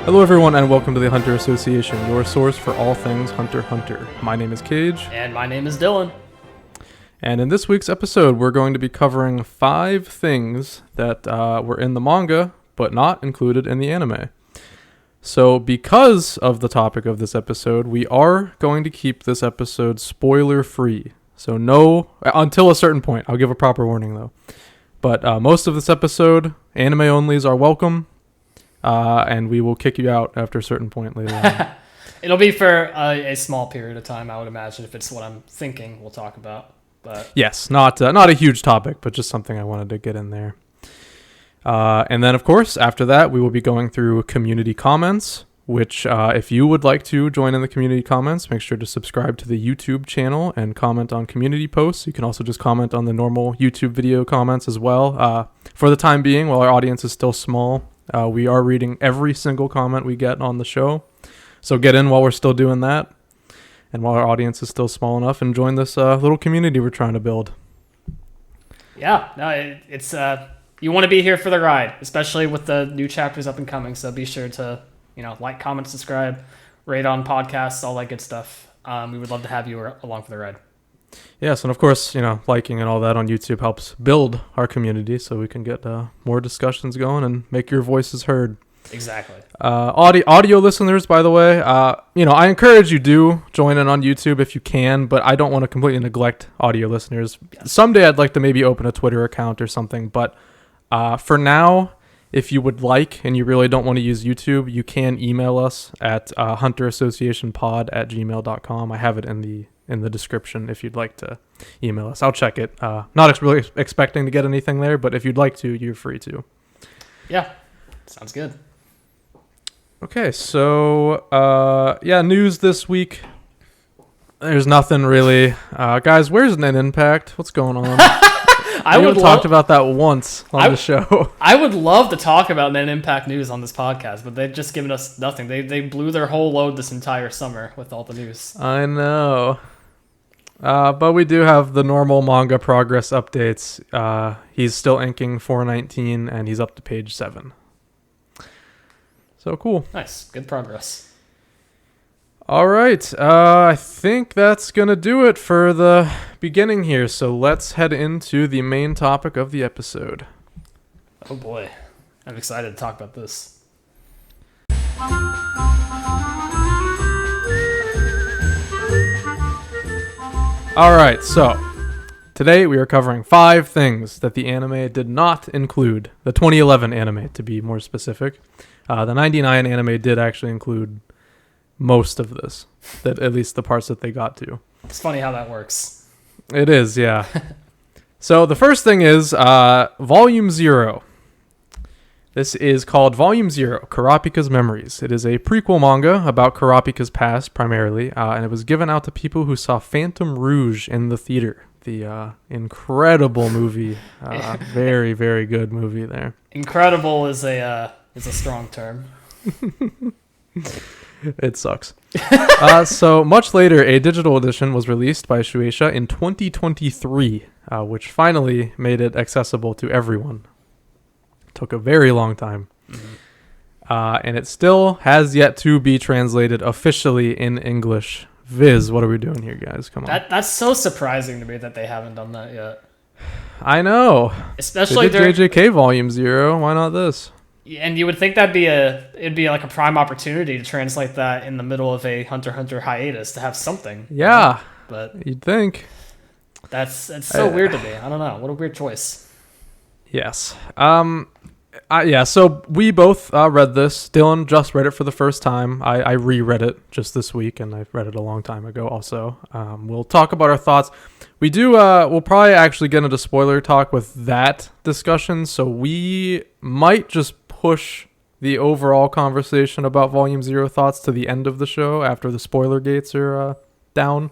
Hello everyone and welcome to the Hunter Association, your source for all things Hunter x Hunter. My name is Kaige. And my name is Dylan. And in this week's episode, we're going to be covering 5 things that were in the manga, but not included in the anime. So because of the topic of this episode, we are going to keep this episode spoiler-free. So no, until a certain point. I'll give a proper warning though. But most of this episode, anime-onlys are welcome. And we will kick you out after a certain point later on. It'll be for a small period of time, I would imagine, if it's what I'm thinking we'll talk about. But yes, not a huge topic, but just something I wanted to get in there. And then, of course, after that, we will be going through community comments, which if you would like to join in the community comments, make sure to subscribe to the YouTube channel and comment on community posts. You can also just comment on the normal YouTube video comments as well. For the time being, while our audience is still small, we are reading every single comment we get on the show. So get in while we're still doing that. And while our audience is still small enough, and join this little community we're trying to build. Yeah, no, it's you want to be here for the ride, especially with the new chapters up and coming. So be sure to, like, comment, subscribe, rate on podcasts, all that good stuff. We would love to have you along for the ride. Yes, and of course, liking and all that on YouTube helps build our community so we can get more discussions going and make your voices heard. Exactly. Audio listeners, by the way, I encourage you do join in on YouTube if you can, but I don't want to completely neglect audio listeners. Yes. Someday I'd like to maybe open a Twitter account or something, but for now, if you would like and you really don't want to use YouTube, you can email us at hunterassociationpod@gmail.com. I have it in the description if you'd like to email us. I'll check it. Not really expecting to get anything there, but if you'd like to, you're free to. Yeah, sounds good. Okay, so news this week. There's nothing really. Guys, where's Net Impact? What's going on? I would talked about that once on the show. I would love to talk about Net Impact news on this podcast, but they've just given us nothing. They blew their whole load this entire summer with all the news. I know. But we do have the normal manga progress updates. He's still inking 419, and he's up to page 7. So cool. Nice. Good progress. All right. I think that's going to do it for the beginning here. So let's head into the main topic of the episode. Oh boy. I'm excited to talk about this. All right. So today we are covering 5 things that the anime did not include. The 2011 anime, to be more specific. The 99 anime did actually include most of this, that at least the parts that they got to. It's funny how that works. It is, yeah. So the first thing is Volume 0. This is called Volume 0, Kurapika's Memories. It is a prequel manga about Kurapika's past, primarily, and it was given out to people who saw Phantom Rouge in the theater. The incredible movie. Very, very good movie there. Incredible is a strong term. It sucks. So much later, a digital edition was released by Shueisha in 2023, which finally made it accessible to everyone. Took a very long time. Mm-hmm. And it still has yet to be translated officially in English. Viz, what are we doing here, guys? Come on. That's so surprising to me that they haven't done that yet. I know. Especially they did JJK Volume 0. Why not this? And you would think it'd be like a prime opportunity to translate that in the middle of a Hunter x Hunter hiatus to have something. Yeah, but you'd think. That's so weird to me. I don't know. What a weird choice. Yes. So we both read this. Dylan just read it for the first time. I reread it just this week, and I've read it a long time ago also. We'll talk about our thoughts. We do. We'll probably actually get into spoiler talk with that discussion, so we might just push the overall conversation about Volume 0 thoughts to the end of the show after the spoiler gates are down.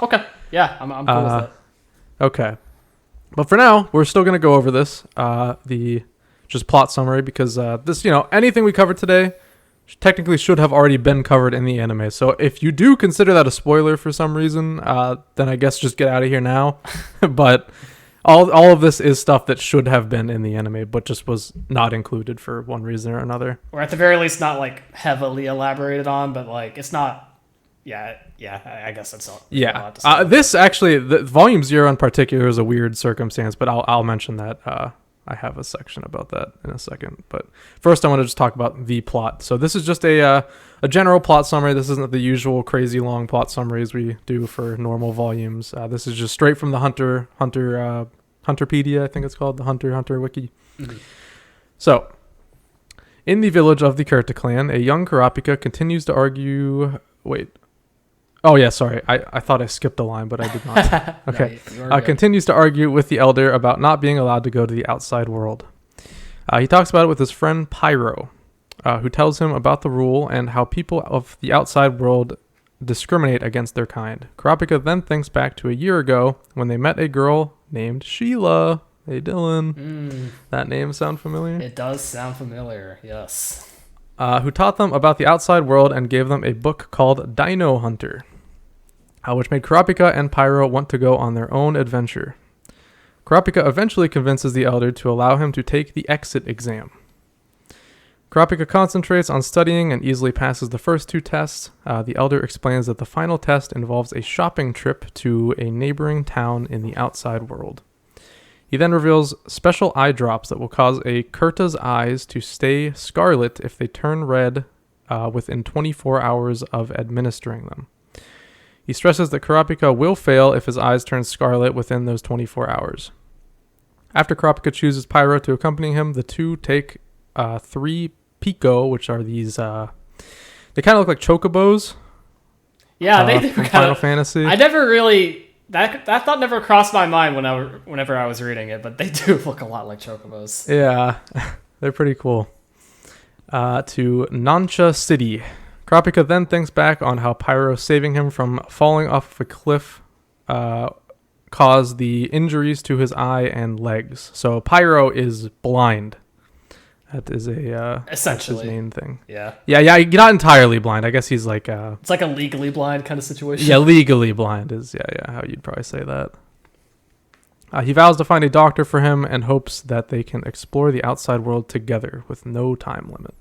Okay. Yeah, I'm cool with that. Okay. But for now, we're still going to go over this, the just plot summary, because this, anything we covered today technically should have already been covered in the anime. So if you do consider that a spoiler for some reason, then I guess just get out of here now. But all of this is stuff that should have been in the anime, but just was not included for one reason or another. Or at the very least, not like heavily elaborated on, but like it's not. Yeah. I guess that's all. Yeah. This actually, the volume 0 in particular is a weird circumstance, but I'll mention that. I have a section about that in a second. But first, I want to just talk about the plot. So this is just a general plot summary. This isn't the usual crazy long plot summaries we do for normal volumes. This is just straight from the Hunterpedia, I think it's called, the Hunter Wiki. Mm-hmm. So, in the village of the Kurta clan, a young Kurapika continues to argue... Wait. Oh, yeah, sorry. I thought I skipped a line, but I did not. Okay. No, continues to argue with the elder about not being allowed to go to the outside world. He talks about it with his friend Pyro, who tells him about the rule and how people of the outside world discriminate against their kind. Kurapika then thinks back to a year ago when they met a girl named Sheila. Hey, Dylan. That name sound familiar? It does sound familiar, yes. Who taught them about the outside world and gave them a book called Dino Hunter, which made Kurapika and Pyro want to go on their own adventure. Kurapika eventually convinces the elder to allow him to take the exit exam. Kurapika concentrates on studying and easily passes the first 2 tests. The elder explains that the final test involves a shopping trip to a neighboring town in the outside world. He then reveals special eye drops that will cause a Kurta's eyes to stay scarlet if they turn red within 24 hours of administering them. He stresses that Kurapika will fail if his eyes turn scarlet within those 24 hours. After Kurapika chooses Pyro to accompany him, the two take 3 Pico, which are these... they kind of look like chocobos. Yeah, they from Final Fantasy. I never really... That thought never crossed my mind whenever I was reading it, but they do look a lot like chocobos. Yeah, they're pretty cool. To Nancha City. Kurapika then thinks back on how Pyro saving him from falling off a cliff caused the injuries to his eye and legs. So Pyro is blind. That is essentially his main thing. Yeah, not entirely blind. I guess he's like it's like a legally blind kind of situation. Yeah, legally blind is how you'd probably say that. He vows to find a doctor for him and hopes that they can explore the outside world together with no time limit.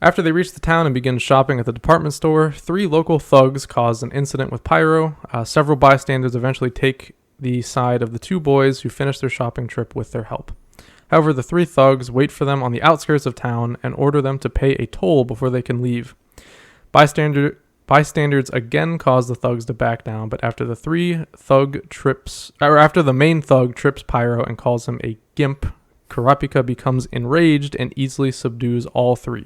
After they reach the town and begin shopping at the department store, 3 local thugs cause an incident with Pyro. Several bystanders eventually take the side of the 2 boys who finish their shopping trip with their help. However, the 3 thugs wait for them on the outskirts of town and order them to pay a toll before they can leave. Bystanders again cause the thugs to back down, but after the main thug trips Pyro and calls him a gimp, Kurapika becomes enraged and easily subdues all 3.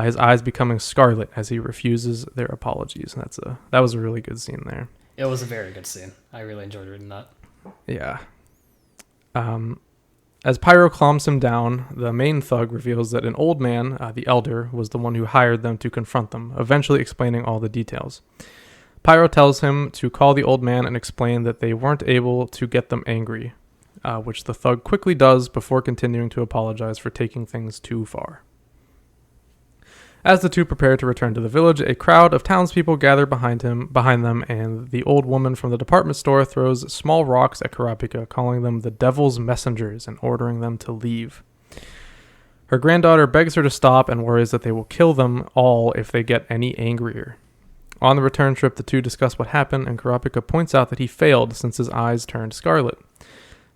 His eyes becoming scarlet as he refuses their apologies. And that was a really good scene there. It was a very good scene. I really enjoyed reading that. Yeah. As Pyro calms him down, the main thug reveals that an old man, the elder, was the one who hired them to confront them, eventually explaining all the details. Pyro tells him to call the old man and explain that they weren't able to get them angry, which the thug quickly does before continuing to apologize for taking things too far. As the 2 prepare to return to the village, a crowd of townspeople gather behind them, and the old woman from the department store throws small rocks at Kurapika, calling them the devil's messengers and ordering them to leave. Her granddaughter begs her to stop and worries that they will kill them all if they get any angrier. On the return trip, the 2 discuss what happened, and Kurapika points out that he failed since his eyes turned scarlet.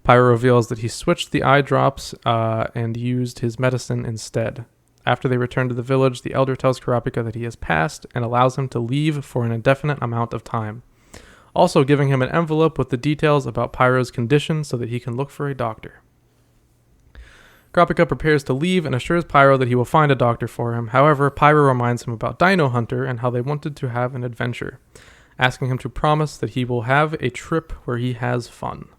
Pyro reveals that he switched the eye drops and used his medicine instead. After they return to the village, the elder tells Kurapika that he has passed and allows him to leave for an indefinite amount of time, also giving him an envelope with the details about Pyro's condition so that he can look for a doctor. Kurapika prepares to leave and assures Pyro that he will find a doctor for him. However, Pyro reminds him about Dino Hunter and how they wanted to have an adventure, asking him to promise that he will have a trip where he has fun.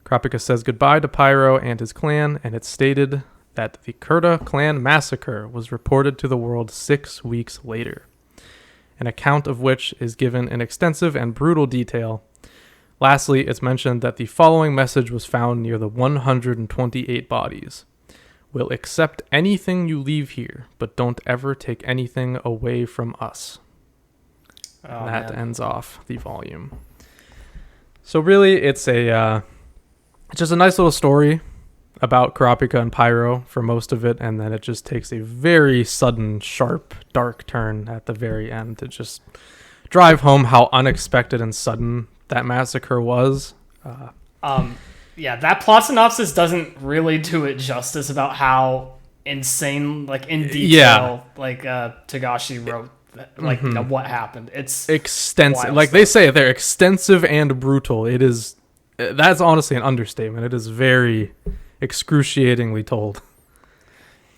Kurapika says goodbye to Pyro and his clan, and it's stated that the Kurta clan massacre was reported to the world 6 weeks later, an account of which is given in extensive and brutal detail. Lastly, it's mentioned that the following message was found near the 128 bodies. We'll accept anything you leave here, but don't ever take anything away from us. And that ends off the volume. So really, it's just a nice little story about Kurapika and Pyro for most of it, and then it just takes a very sudden, sharp, dark turn at the very end to just drive home how unexpected and sudden that massacre was. Yeah, that plot synopsis doesn't really do it justice about how insane, like in detail, like Togashi wrote, like you know, what happened. It's extensive. Like they say, they're extensive and brutal. It is. That's honestly an understatement. It is very excruciatingly told.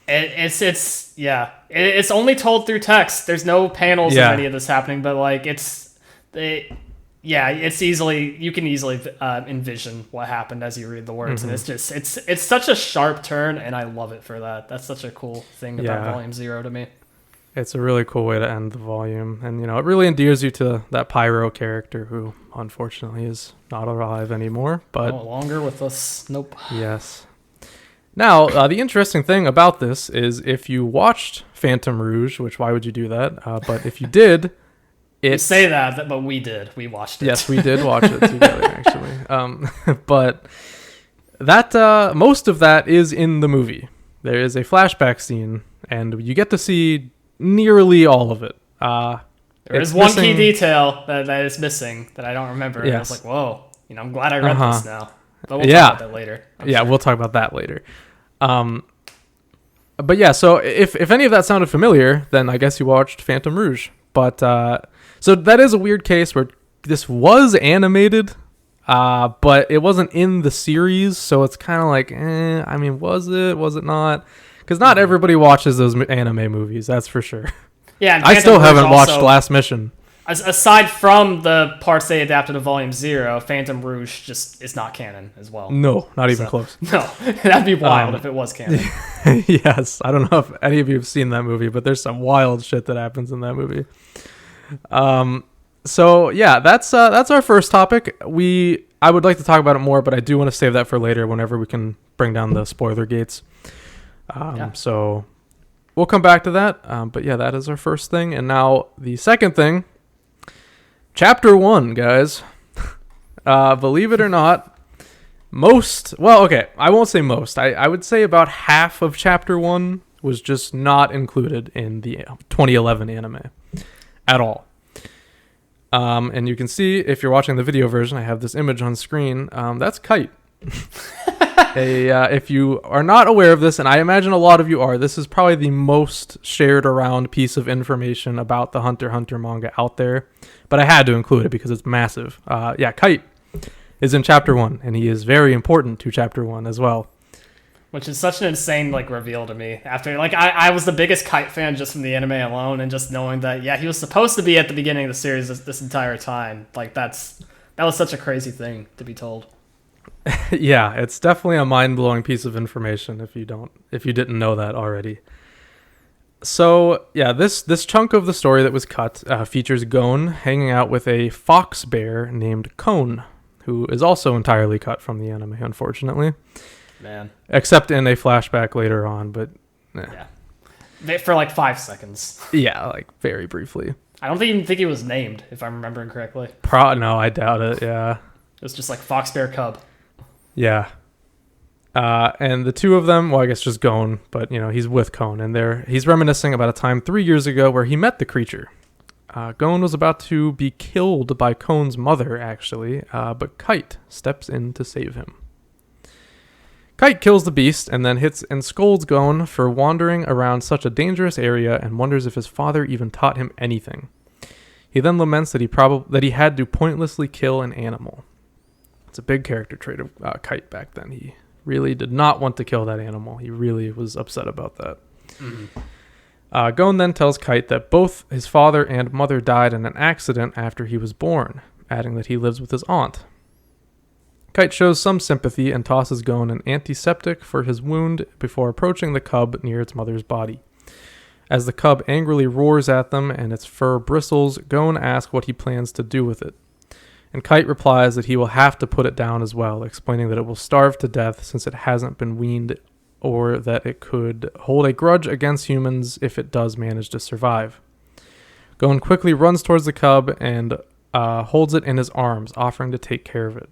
It's only told through text. There's no panels of any of this happening, but like it's easily, you can easily envision what happened as you read the words, and it's such a sharp turn, and I love it for that. That's such a cool thing about Volume 0 to me. It's a really cool way to end the volume, and you know, it really endears you to that Pyro character who unfortunately is not alive anymore, but no longer with us. Nope. Yes. Now, the interesting thing about this is if you watched Phantom Rouge, which why would you do that? But if you did, you say that, but we did. We watched it. Yes, we did watch it together, actually. But that most of that is in the movie. There is a flashback scene, and you get to see nearly all of it. There is one key detail that is missing that I don't remember. Yes. And I was like, whoa, you know, I'm glad I read this now. But we'll talk about that later. We'll talk about that later. But yeah, so if any of that sounded familiar, then I guess you watched Phantom Rouge. But so that is a weird case where this was animated, but it wasn't in the series, so it's kind of like, I mean, was it? Was it not? Because not everybody watches those anime movies, that's for sure. Yeah, and I still haven't watched Last Mission. Aside from the parts they adapted to Volume 0, Phantom Rouge just is not canon as well. No, not even close. No, that'd be wild if it was canon. Yes, I don't know if any of you have seen that movie, but there's some wild shit that happens in that movie. So yeah, that's our first topic. I would like to talk about it more, but I do want to save that for later whenever we can bring down the spoiler gates. So we'll come back to that. But yeah, that is our first thing. And now the second thing, Chapter 1, guys. Believe it or not, I won't say most. I would say about half of Chapter 1 was just not included in the 2011 anime at all. And you can see, if you're watching the video version, I have this image on screen. That's Kaige. If you are not aware of this, and I imagine a lot of you are, this is probably the most shared around piece of information about the Hunter x Hunter manga out there. But I had to include it because it's massive. Kaige is in Chapter 1, and he is very important to Chapter 1 as well. Which is such an insane reveal to me. After I was the biggest Kaige fan just from the anime alone, and just knowing that he was supposed to be at the beginning of the series this entire time. That was such a crazy thing to be told. Yeah, it's definitely a mind-blowing piece of information if you didn't know that already. So yeah, this chunk of the story that was cut features Gon hanging out with a fox bear named Kon, who is also entirely cut from the anime, unfortunately. Man. Except in a flashback later on, but yeah, for 5 seconds. Yeah, very briefly. I don't even think he was named, if I'm remembering correctly. No, I doubt it. Yeah, it was just fox bear cub. Yeah. And the two of them, well, I guess just Gon, but he's with Kon, and he's reminiscing about a time 3 years ago where he met the creature. Gon was about to be killed by Kon's mother, actually, but Kaige steps in to save him. Kaige kills the beast and then hits and scolds Gon for wandering around such a dangerous area and wonders if his father even taught him anything. He then laments that he had to pointlessly kill an animal. It's a big character trait of Kaige back then. He really did not want to kill that animal. He really was upset about that. Mm-hmm. Gon then tells Kaige that both his father and mother died in an accident after he was born, adding that he lives with his aunt. Kaige shows some sympathy and tosses Gon an antiseptic for his wound before approaching the cub near its mother's body. As the cub angrily roars at them and its fur bristles, Gon asks what he plans to do with it. And Kaige replies that he will have to put it down as well, explaining that it will starve to death since it hasn't been weaned, or that it could hold a grudge against humans if it does manage to survive. Gon quickly runs towards the cub and holds it in his arms, offering to take care of it.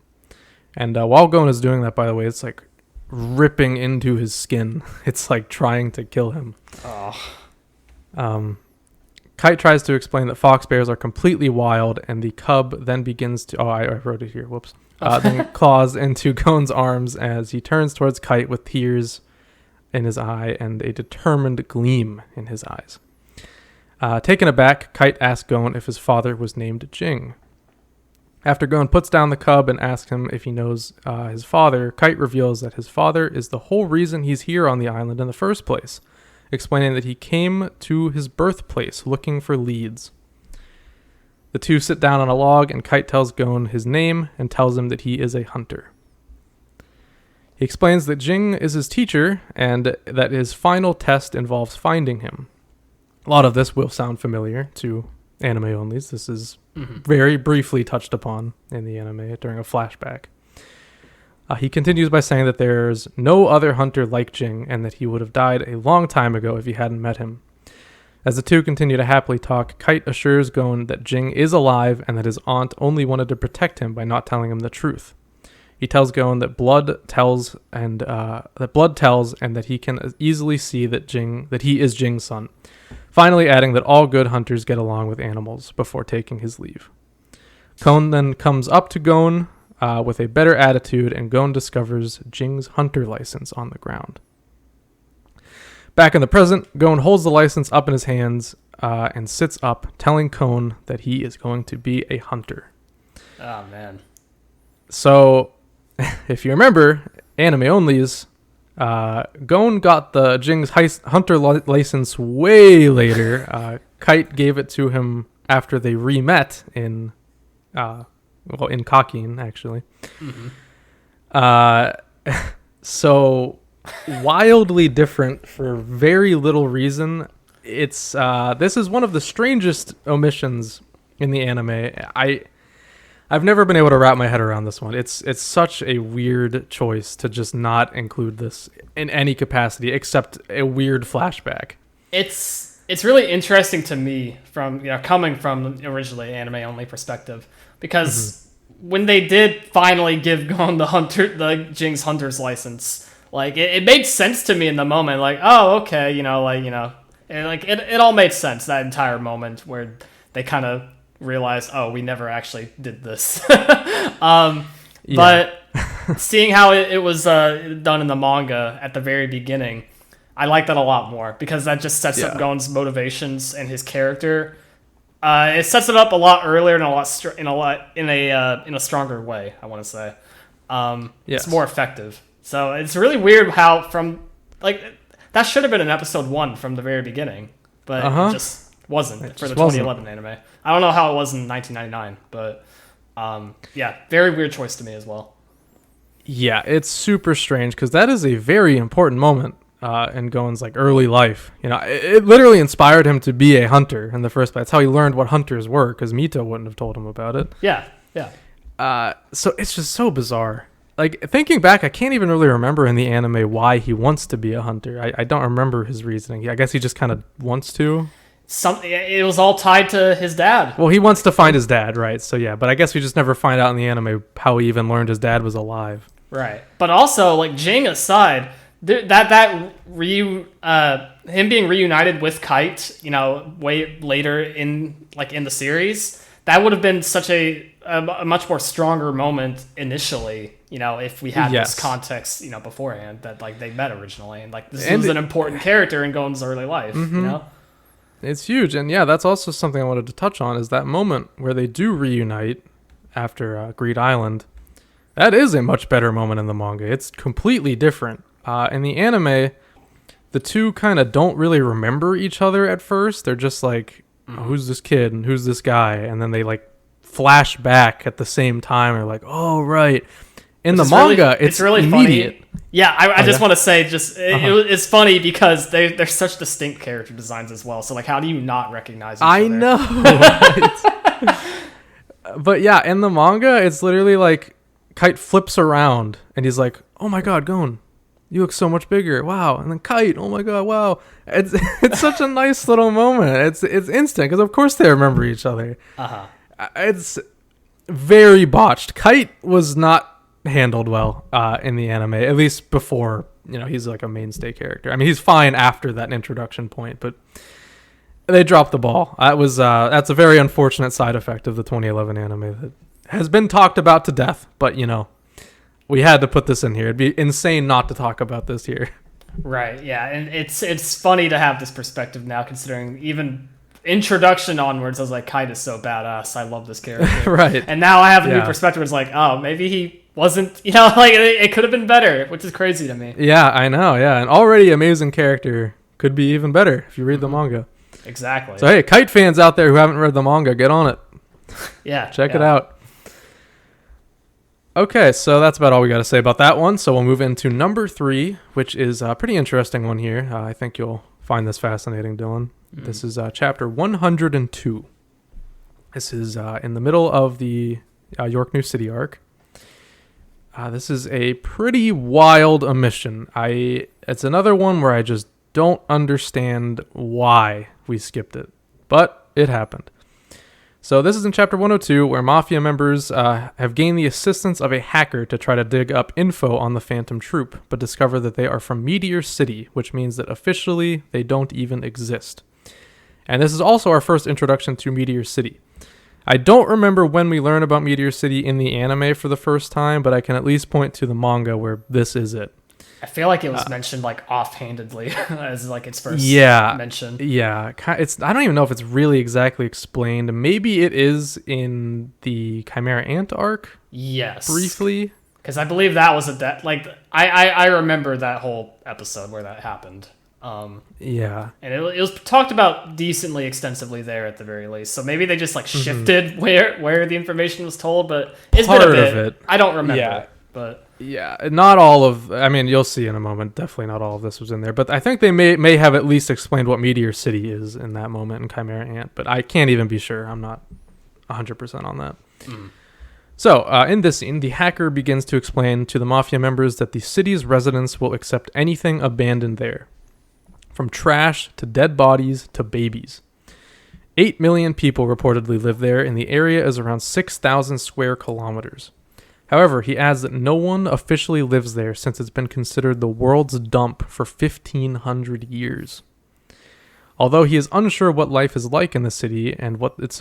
And while Gon is doing that, by the way, it's like ripping into his skin. It's like trying to kill him. Kaite tries to explain that fox bears are completely wild, and the cub then begins to... I wrote it here. Whoops. Then claws into Gon's arms as he turns towards Kaite with tears in his eye and a determined gleam in his eyes. Taken aback, Kaite asks Gon if his father was named Jing. After Gon puts down the cub and asks him if he knows his father, Kaite reveals that his father is the whole reason he's here on the island in the first place, explaining that he came to his birthplace looking for leads. The two sit down on a log, and Kaite tells Gon his name and tells him that he is a hunter. He explains that Jing is his teacher and that his final test involves finding him. A lot of this will sound familiar to anime onlys. This is very briefly touched upon in the anime during a flashback. He continues by saying that there's no other hunter like Jing and that he would have died a long time ago if he hadn't met him. As the two continue to happily talk, Kaite assures Gon that Jing is alive and that his aunt only wanted to protect him by not telling him the truth. He tells Gon that blood tells and that he can easily see that he is Jing's son. Finally adding that all good hunters get along with animals before taking his leave. Gon then comes up to Gon with a better attitude, and Gon discovers Jing's hunter license on the ground. Back in the present, Gon holds the license up in his hands and sits up, telling Gon that he is going to be a hunter. Oh, man. So, if you remember, anime onlys, Gon got the Jing's hunter license way later. Kaite gave it to him after they re-met in Kakin, actually. So wildly different for very little reason. It's this is one of the strangest omissions in the anime. I've never been able to wrap my head around this one. It's such a weird choice to just not include this in any capacity except a weird flashback. It's really interesting to me from coming from originally anime only perspective, because when they did finally give Gon the Jing's hunter's license, like it made sense to me in the moment. Like, oh, okay, it all made sense, that entire moment where they kind of realized, oh, we never actually did this. But seeing how it was done in the manga at the very beginning, I like that a lot more, because that just sets up Gon's motivations and his character. It sets it up a lot earlier and in a stronger way, I want to say. It's more effective. So it's really weird how that should have been in episode 1 from the very beginning, but it just wasn't for the 2011 anime. I don't know how it was in 1999, but very weird choice to me as well. Yeah, it's super strange, because that is a very important moment in Gon's early life. It literally inspired him to be a hunter in the first place. That's how he learned what hunters were, because Mito wouldn't have told him about it. Yeah. So it's just so bizarre. Thinking back, I can't even really remember in the anime why he wants to be a hunter. I don't remember his reasoning. I guess he just kind of wants to. It was all tied to his dad. Well, he wants to find his dad, right? So yeah, but I guess we just never find out in the anime how he even learned his dad was alive. Right. But also, Jing aside, him being reunited with Kaite, way later in the series, that would have been such a much more stronger moment initially, if we had this context, beforehand, that they met originally, and this was an important character in Gon's early life, It's huge. And yeah, that's also something I wanted to touch on, is that moment where they do reunite after Greed Island. That is a much better moment in the manga. It's completely different. In the anime, the two kind of don't really remember each other at first. They're just who's this kid and who's this guy? And then they flash back at the same time. They're like, oh, right. In the manga, it's really immediate. Funny. Yeah, I just want to say, it's funny because they're such distinct character designs as well. So how do you not recognize each other? I know. But yeah, in the manga, it's literally Kaite flips around and he's like, oh my god, Gon, you look so much bigger. Wow. And then Kaite, oh my god, wow. It's such a nice little moment. It's instant, because of course they remember each other. it's very botched. Kite was not handled well in the anime, at least before, he's like a mainstay character. I mean, he's fine after that introduction point, but they dropped the ball. That's a very unfortunate side effect of the 2011 anime that has been talked about to death, but we had to put this in here. It'd be insane not to talk about this here. Right, yeah, and it's funny to have this perspective now, considering even introduction onwards, I was like, Kaide is so badass. I love this character. Right. And now I have a new perspective. It's like, oh, maybe he wasn't, like it could have been better, which is crazy to me. Yeah, I know. Yeah, an already amazing character could be even better if you read the manga. Exactly. So hey, Kite fans out there who haven't read the manga, get on it. Yeah. Check it out. Okay, so that's about all we got to say about that one. So we'll move into number 3, which is a pretty interesting one here. I think you'll find this fascinating, Dylan. This is chapter 102. This is in the middle of the York New City arc. This is a pretty wild omission. It's another one where I just don't understand why we skipped it, but it happened. So this is in chapter 102, where Mafia members have gained the assistance of a hacker to try to dig up info on the Phantom Troop, but discover that they are from Meteor City, which means that officially they don't even exist. And this is also our first introduction to Meteor City. I don't remember when we learn about Meteor City in the anime for the first time, but I can at least point to the manga where this is it. I feel like it was mentioned like offhandedly as like its first mention. Yeah, I don't even know if it's really exactly explained. Maybe it is in the Chimera Ant arc. Yes, briefly, because I believe that was I remember that whole episode where that happened. Yeah, and it was talked about decently extensively there at the very least. So maybe they just like shifted where the information was told, but it's been a bit. Of it. I don't remember, but. Yeah, not all of... I mean, you'll see in a moment. Definitely not all of this was in there. But I think they may have at least explained what Meteor City is in that moment in Chimera Ant. But I can't even be sure. I'm not 100% on that. So, in this scene, the hacker begins to explain to the Mafia members that the city's residents will accept anything abandoned there. From trash to dead bodies to babies. 8 million people reportedly live there, and the area is around 6,000 square kilometers. However, he adds that no one officially lives there since it's been considered the world's dump for 1,500 years. Although he is unsure what life is like in the city and what its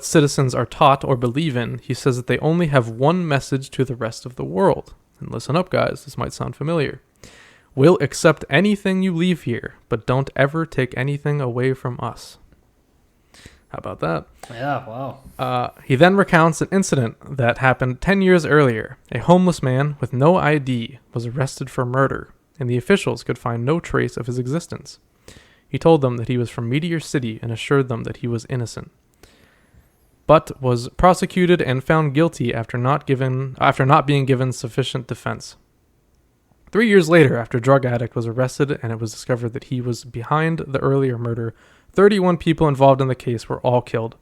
citizens are taught or believe in, he says that they only have one message to the rest of the world. And listen up, guys, this might sound familiar. We'll accept anything you leave here, but don't ever take anything away from us. How about that? Yeah, wow. He then recounts an incident that happened 10 years earlier. A homeless man with no ID was arrested for murder, and the officials could find no trace of his existence. He told them that he was from Meteor City and assured them that he was innocent, but was prosecuted and found guilty after not being given sufficient defense. 3 years later, after a drug addict was arrested and it was discovered that he was behind the earlier murder, 31 people involved in the case were all killed,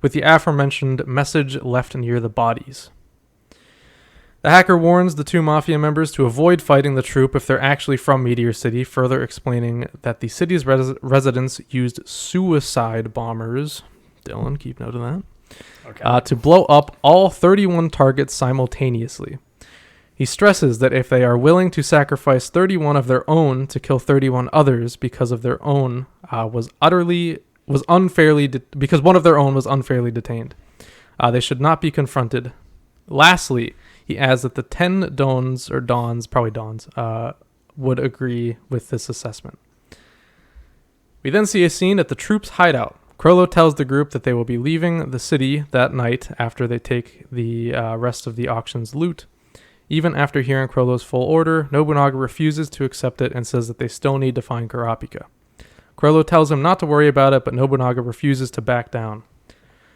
with the aforementioned message left near the bodies. The hacker warns the 2 Mafia members to avoid fighting the troop if they're actually from Meteor City, further explaining that the city's residents used suicide bombers, Dylan, keep note of that, okay, to blow up all 31 targets simultaneously. He stresses that if they are willing to sacrifice 31 of their own to kill 31 others because of their own because one of their own was unfairly detained, they should not be confronted. Lastly, he adds that the 10 Dons would agree with this assessment. We then see a scene at the troops' hideout. Crollo tells the group that they will be leaving the city that night after they take the rest of the auction's loot. Even after hearing Crollo's full order, Nobunaga refuses to accept it and says that they still need to find Kurapika. Crollo tells him not to worry about it, but Nobunaga refuses to back down.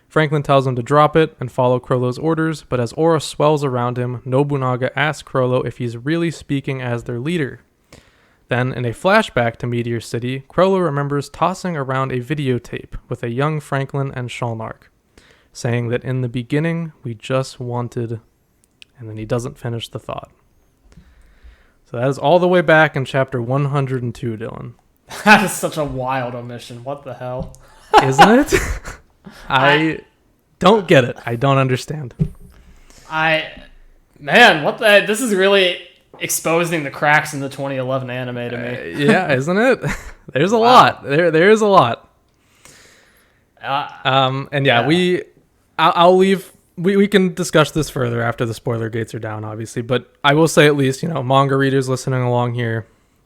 Franklin tells him to drop it and follow Crollo's orders, but as aura swells around him, Nobunaga asks Crollo if he's really speaking as their leader. Then, in a flashback to Meteor City, Crollo remembers tossing around a videotape with a young Franklin and Shalnark, saying that in the beginning, we just wanted... And then he doesn't finish the thought. So that is all the way back in chapter 102, Dylan. That is such a wild omission. What the hell? Isn't it? I don't get it. I don't understand. This is really exposing the cracks in the 2011 anime to me. Yeah, isn't it? There's a lot. There is a lot. I'll leave. We can discuss this further after the spoiler gates are down, obviously. But I will say, at least, manga readers listening along here,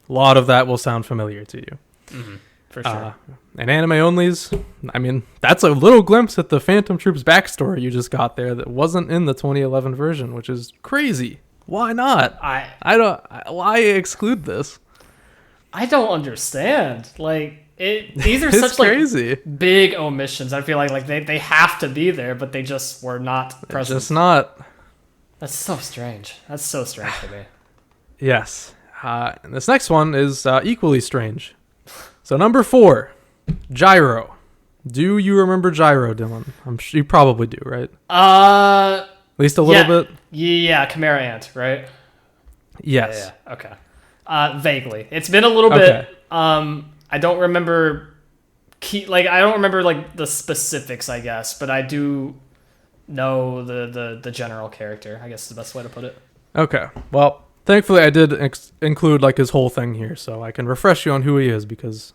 a lot of that will sound familiar to you. Mm-hmm. For sure. And anime onlys, I mean, that's a little glimpse at the Phantom Troop's backstory you just got there that wasn't in the 2011 version, which is crazy. Why not? Why exclude this? I don't understand. These are such crazy. Big omissions. I feel like they have to be there, but they just were not present. Just not. That's so strange. That's so strange to me. Yes. And this next one is equally strange. So number 4, Gyro. Do you remember Gyro, Dylan? I'm sure you probably do, right? At least a little bit. Yeah, Chimera Ant, right? Yes. Yeah. Okay. Vaguely. It's been a little bit. I don't remember. I don't remember the specifics, I guess, but I do know the general character. I guess is the best way to put it. Okay. Well, thankfully, I did include his whole thing here, so I can refresh you on who he is, because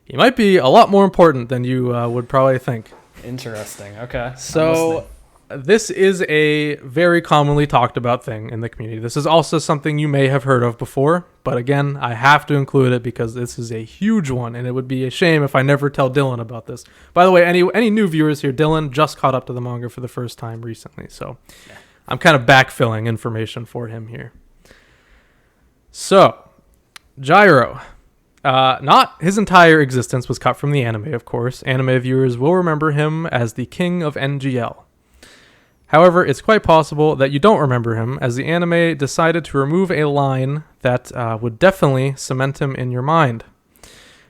he might be a lot more important than you would probably think. Interesting. Okay. So this is a very commonly talked about thing in the community. This is also something you may have heard of before, but again, I have to include it because this is a huge one, and it would be a shame if I never tell Dylan about this. By the way, any new viewers here, Dylan just caught up to the manga for the first time recently, so I'm kind of backfilling information for him here. So, Gyro. Not his entire existence was cut from the anime, of course. Anime viewers will remember him as the king of NGL. However, it's quite possible that you don't remember him, as the anime decided to remove a line that would definitely cement him in your mind.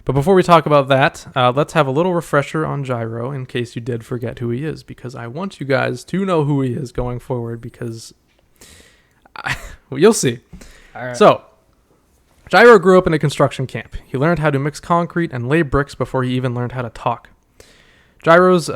But before we talk about that, let's have a little refresher on Gyro in case you did forget who he is, because I want you guys to know who he is going forward, because you'll see. All right. So, Gyro grew up in a construction camp. He learned how to mix concrete and lay bricks before he even learned how to talk. Gyro's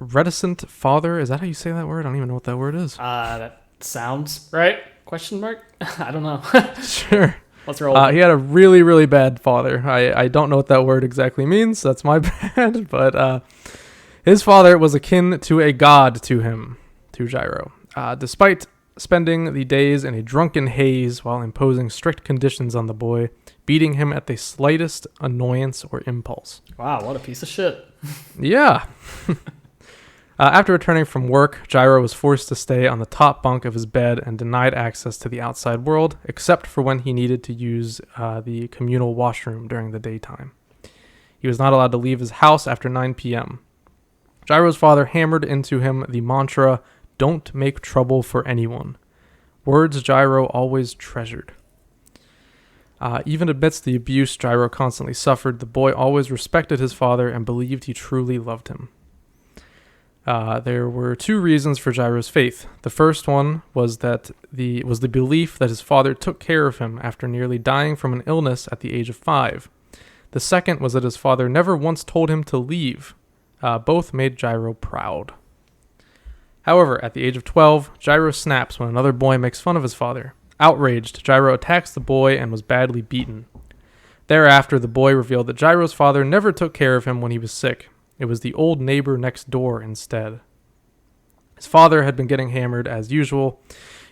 reticent father, is that how you say that word? I don't even know what that word is. That sounds right? Question mark? I don't know. Sure. Let's roll. He had a really, really bad father. I don't know what that word exactly means. That's my bad. But his father was akin to a god to him, to Gyro. Despite spending the days in a drunken haze while imposing strict conditions on the boy, beating him at the slightest annoyance or impulse. Wow, what a piece of shit. Yeah. After returning from work, Gyro was forced to stay on the top bunk of his bed and denied access to the outside world, except for when he needed to use the communal washroom during the daytime. He was not allowed to leave his house after 9 p.m. Gyro's father hammered into him the mantra, "Don't make trouble for anyone," words Gyro always treasured. Even amidst the abuse Gyro constantly suffered, the boy always respected his father and believed he truly loved him. There were 2 reasons for Gyro's faith. The first one was the belief that his father took care of him after nearly dying from an illness at the age of 5. The second was that his father never once told him to leave. Both made Gyro proud. However, at the age of 12, Gyro snaps when another boy makes fun of his father. Outraged, Gyro attacks the boy and was badly beaten. Thereafter, the boy revealed that Gyro's father never took care of him when he was sick. It was the old neighbor next door instead. His father had been getting hammered as usual.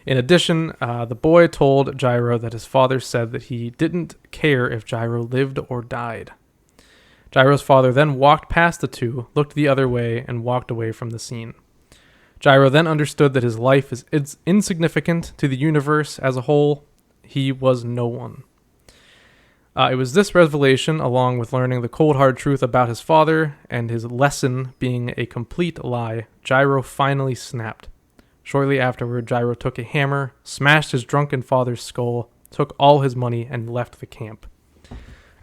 In addition, the boy told Gyro that his father said that he didn't care if Gyro lived or died. Gyro's father then walked past the two, looked the other way, and walked away from the scene. Gyro then understood that his life is insignificant to the universe as a whole. He was no one. It was this revelation, along with learning the cold hard truth about his father and his lesson being a complete lie, Gyro finally snapped. Shortly afterward, Gyro took a hammer, smashed his drunken father's skull, took all his money, and left the camp.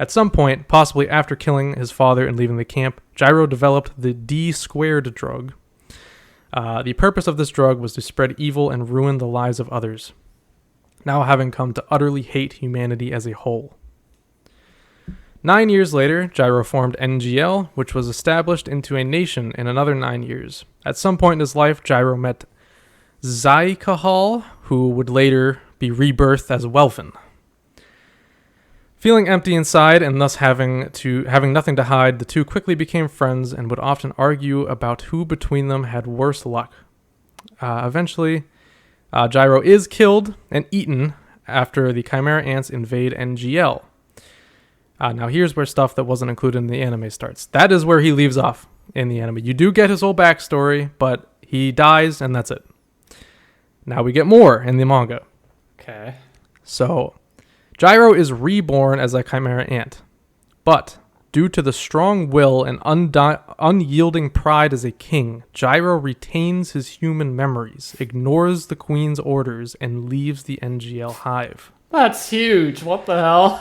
At some point, possibly after killing his father and leaving the camp, Gyro developed the D-squared drug. The purpose of this drug was to spread evil and ruin the lives of others, now having come to utterly hate humanity as a whole. 9 years later, Gyro formed NGL, which was established into a nation in another 9 years. At some point in his life, Gyro met Zaikahal, who would later be rebirthed as Welfin. Feeling empty inside and thus having nothing to hide, the two quickly became friends and would often argue about who between them had worse luck. Eventually, Gyro is killed and eaten after the Chimera Ants invade NGL. Now here's where stuff that wasn't included in the anime starts. That is where he leaves off in the anime. You do get his whole backstory, but he dies and that's it. Now we get more in the manga. Okay. So, Gyro is reborn as a Chimera Ant, but due to the strong will and unyielding pride as a king, Gyro retains his human memories, ignores the queen's orders, and leaves the NGL hive. That's huge. What the hell?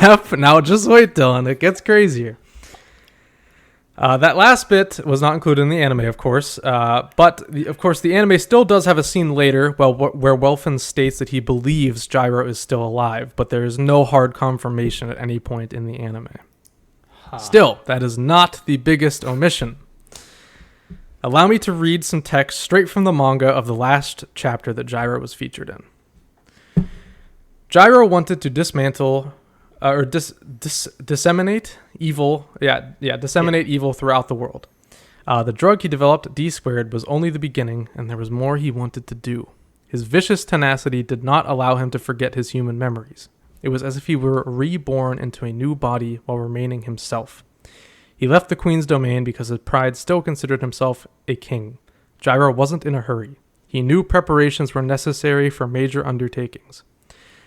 Yep. Now just wait, Dylan. It gets crazier. That last bit was not included in the anime, of course. Of course, the anime still does have a scene later where Welfin states that he believes Gyro is still alive, but there is no hard confirmation at any point in the anime. Still, that is not the biggest omission. Allow me to read some text straight from the manga of the last chapter that Gyro was featured in. Gyro wanted to dismantle or disseminate evil. Disseminate evil throughout the world. The drug he developed, D-squared, was only the beginning, and there was more he wanted to do. His vicious tenacity did not allow him to forget his human memories. It was as if he were reborn into a new body while remaining himself. He left the queen's domain because his pride still considered himself a king. Gyro wasn't in a hurry. He knew preparations were necessary for major undertakings.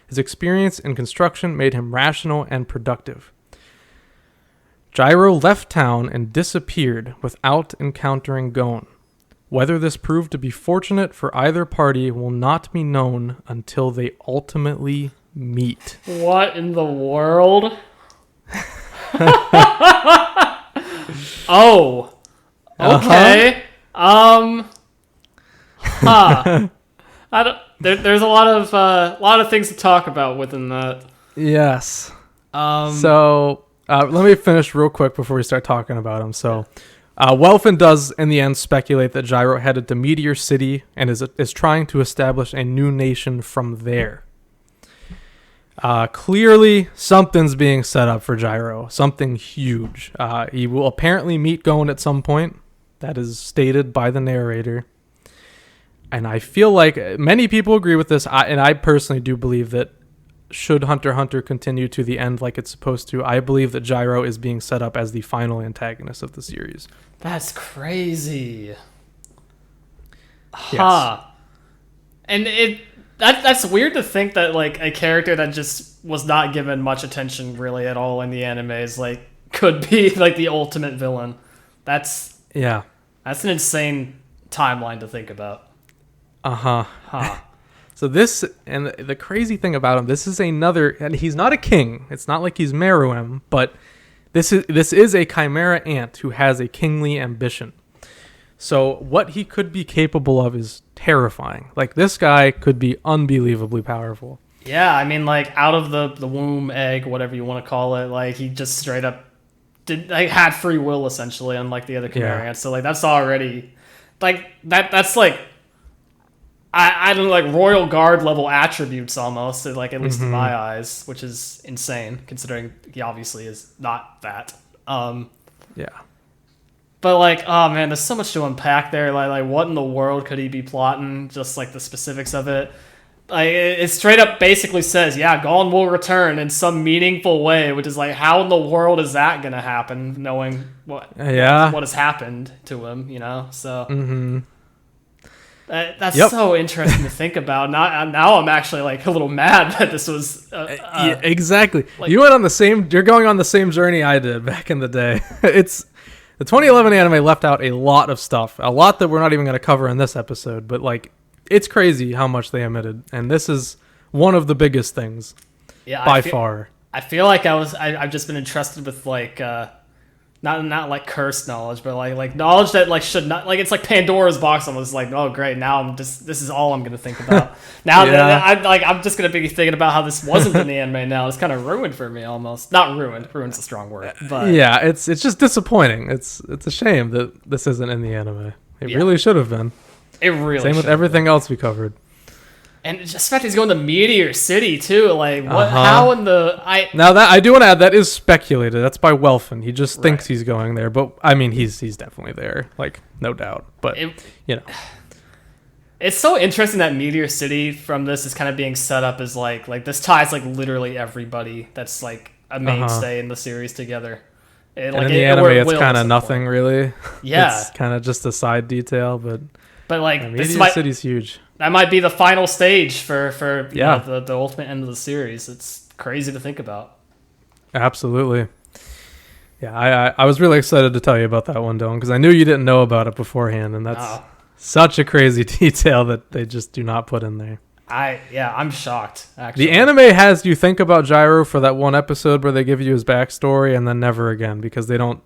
His experience in construction made him rational and productive. Gyro left town and disappeared without encountering Gon. Whether this proved to be fortunate for either party will not be known until they ultimately meet. What in the world? Oh. Okay. There's a lot of things to talk about within that. Yes. So let me finish real quick before we start talking about him. So, Welfin does in the end speculate that Gyro headed to Meteor City and is trying to establish a new nation from there. Clearly, something's being set up for Gyro. Something huge. He will apparently meet Gon at some point. That is stated by the narrator. And I feel like many people agree with this, and I personally do believe that should Hunter x Hunter continue to the end like it's supposed to, I believe that Gyro is being set up as the final antagonist of the series. That's crazy. Yes. And that's weird to think that like a character that just was not given much attention really at all in the animes like could be like the ultimate villain. That's an insane timeline to think about. So this, and the crazy thing about him, this is another, and he's not a king. It's not like he's Meruem, but this is a Chimera Ant who has a kingly ambition. So what he could be capable of is terrifying. Like, this guy could be unbelievably powerful. Yeah, I mean, like, out of the womb, egg, whatever you want to call it, like, he just straight up had free will, essentially, unlike the other Chimera Ants. So, like, that's already, like, that's, like, I don't know, like, royal guard level attributes almost, like, at least in my eyes, which is insane, considering he obviously is not that. Yeah. But, like, oh, man, there's so much to unpack there. Like, what in the world could he be plotting? Just, like, the specifics of it. Like, it straight up basically says, yeah, Gon will return in some meaningful way, which is, like, how in the world is that going to happen, knowing what has happened to him, you know? So... That's so interesting to think about. Now I'm actually like a little mad that this was yeah, exactly. Like, you're going on the same journey I did back in the day. It's the 2011 anime left out a lot of stuff, a lot that we're not even going to cover in this episode, but like it's crazy how much they omitted, and this is one of the biggest things by far. I feel like I've just been entrusted with like not not like cursed knowledge, but like knowledge that like should not, like it's like Pandora's box almost. Like, oh great, now this is all I'm gonna think about. Now that I'm just gonna be thinking about how this wasn't in the anime. Now it's kind of ruined for me almost. Not ruined. Ruined's a strong word. But yeah, it's just disappointing. It's a shame that this isn't in the anime. It really should have been. It really same with everything else we covered. And just the fact he's going to Meteor City too, like what? How in the Now that I do want to add, that is speculated. That's by Welfin. He just thinks he's going there, but I mean, he's definitely there, like no doubt. But it's so interesting that Meteor City from this is kind of being set up as like this ties like literally everybody that's like a mainstay in the series together. And in the anime, it's kind of nothing really. Yeah, it's kind of just a side detail, but like Meteor City's huge. That might be the final stage for you know, the ultimate end of the series. It's crazy to think about. Absolutely. Yeah, I was really excited to tell you about that one, Dylan, because I knew you didn't know about it beforehand, and that's such a crazy detail that they just do not put in there. I'm shocked, actually. The anime has you think about Gyro for that one episode where they give you his backstory and then never again, because they don't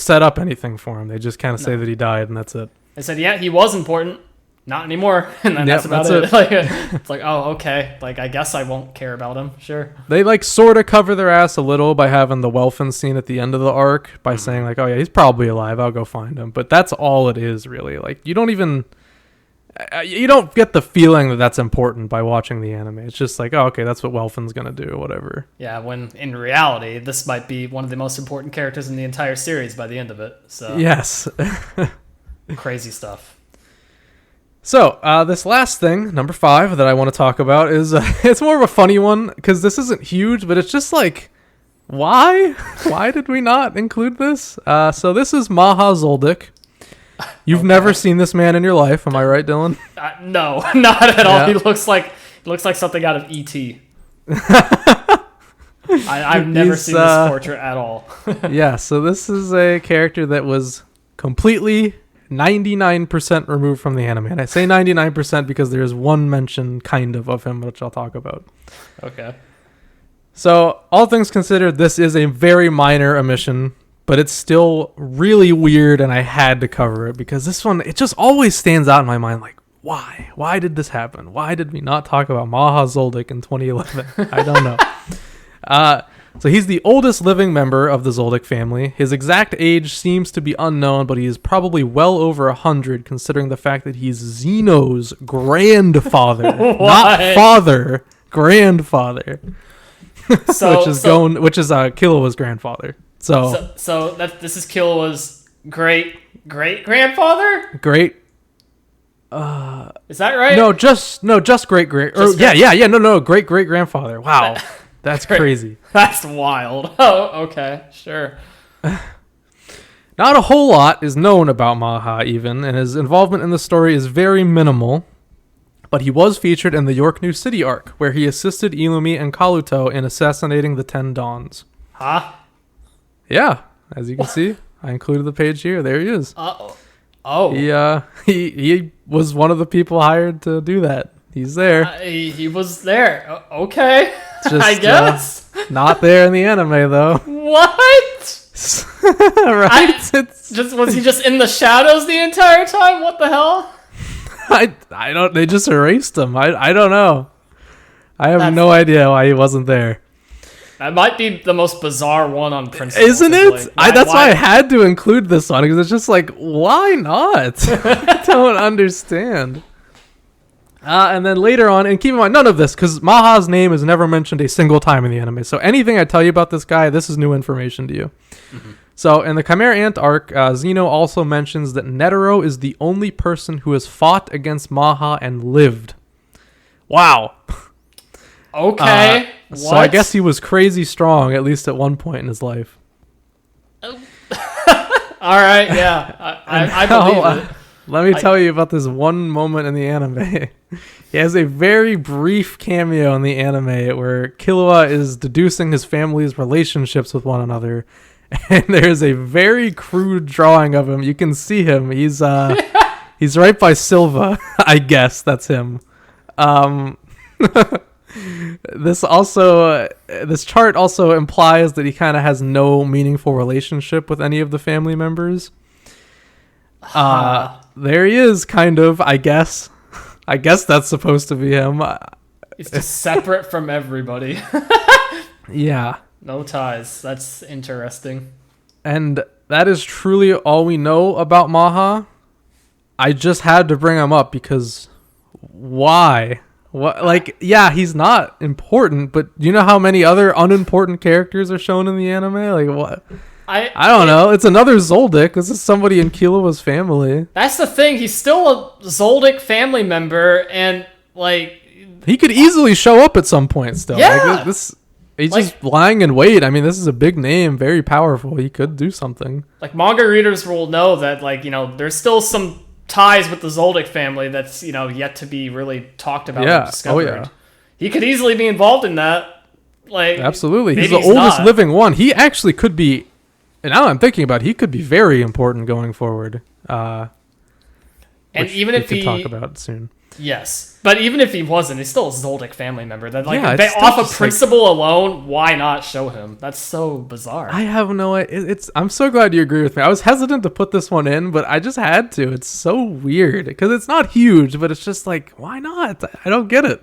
set up anything for him. They just kind of say that he died, and that's it. They said, yeah, he was important. Not anymore. And then that's about it. Like, it's like, oh, okay. Like, I guess I won't care about him. Sure. They like sort of cover their ass a little by having the Welfin scene at the end of the arc by saying like, oh yeah, he's probably alive. I'll go find him. But that's all it is really. Like, you don't get the feeling that that's important by watching the anime. It's just like, oh, okay, that's what Welfin's going to do, whatever. Yeah, when in reality, this might be one of the most important characters in the entire series by the end of it. So yes. Crazy stuff. So, this last thing, number 5, that I want to talk about is, it's more of a funny one, because this isn't huge, but it's just like, why? Why did we not include this? So this is Maha Zoldyck. You've never seen this man in your life, am I right, Dylan? No, not at all. He looks like something out of E.T. I've never seen this portrait at all. Yeah, so this is a character that was completely 99% removed from the anime. And I say 99% because there is one mention kind of him, which I'll talk about. Okay. So, all things considered, this is a very minor omission, but it's still really weird, and I had to cover it because this one, it just always stands out in my mind, like, why? Why did this happen? Why did we not talk about Maha Zoldyck in 2011? I don't know. So he's the oldest living member of the Zoldyck family. His exact age seems to be unknown, but he is probably well over 100, considering the fact that he's Zeno's grandfather. Not father, grandfather. which is Killua's grandfather. So this is Killua's great grandfather? Great. Is that right? No, just great. No, great grandfather. Wow. That's crazy. That's wild. Oh, okay, sure. Not a whole lot is known about Maha even, and his involvement in the story is very minimal, but he was featured in the York New City arc, where he assisted Illumi and Kaluto in assassinating the 10 Dons. Huh? Yeah, as you can see, I included the page here. There he is. Oh. He was one of the people hired to do that. He's there. He was there. Okay. Just, I guess. Not there in the anime, though. What? Right? Was he just in the shadows the entire time? What the hell? I don't. They just erased him. I don't know. I have no idea why he wasn't there. That might be the most bizarre one on principle. Isn't it? That's why I had to include this one, because it's just like, why not? I don't understand. And then later on, and keep in mind, none of this, because Maha's name is never mentioned a single time in the anime. So anything I tell you about this guy, this is new information to you. Mm-hmm. So in the Chimera Ant arc, Zeno also mentions that Netero is the only person who has fought against Maha and lived. Wow. Okay. So I guess he was crazy strong, at least at one point in his life. All right, yeah. I believe it. Let me tell you about this one moment in the anime. He has a very brief cameo in the anime where Killua is deducing his family's relationships with one another. And there's a very crude drawing of him. You can see him. He's right by Silva. I guess that's him. The this chart also implies that he kind of has no meaningful relationship with any of the family members. There he is, kind of, I guess. I guess that's supposed to be him. He's just separate from everybody. Yeah. No ties. That's interesting. And that is truly all we know about Maha. I just had to bring him up because why? What? Like, yeah, he's not important, but do you know how many other unimportant characters are shown in the anime? Like, what? I don't know. It's another Zoldyck. This is somebody in Killua's family. That's the thing. He's still a Zoldyck family member, and like he could easily show up at some point still. Yeah. Like, he's just lying in wait. I mean, this is a big name, very powerful. He could do something. Like manga readers will know that, like, you know, there's still some ties with the Zoldyck family that's, you know, yet to be really talked about and discovered. Oh, yeah. He could easily be involved in that. Like, absolutely. He's the oldest living one. He actually could be, and now I'm thinking about it, he could be very important going forward. And even if we can talk about soon. Yes. But even if he wasn't, he's still a Zoldyck family member. That, like, yeah, off of principle alone, why not show him? That's so bizarre. I have no idea. I'm so glad you agree with me. I was hesitant to put this one in, but I just had to. It's so weird because it's not huge, but it's just like, why not? I don't get it.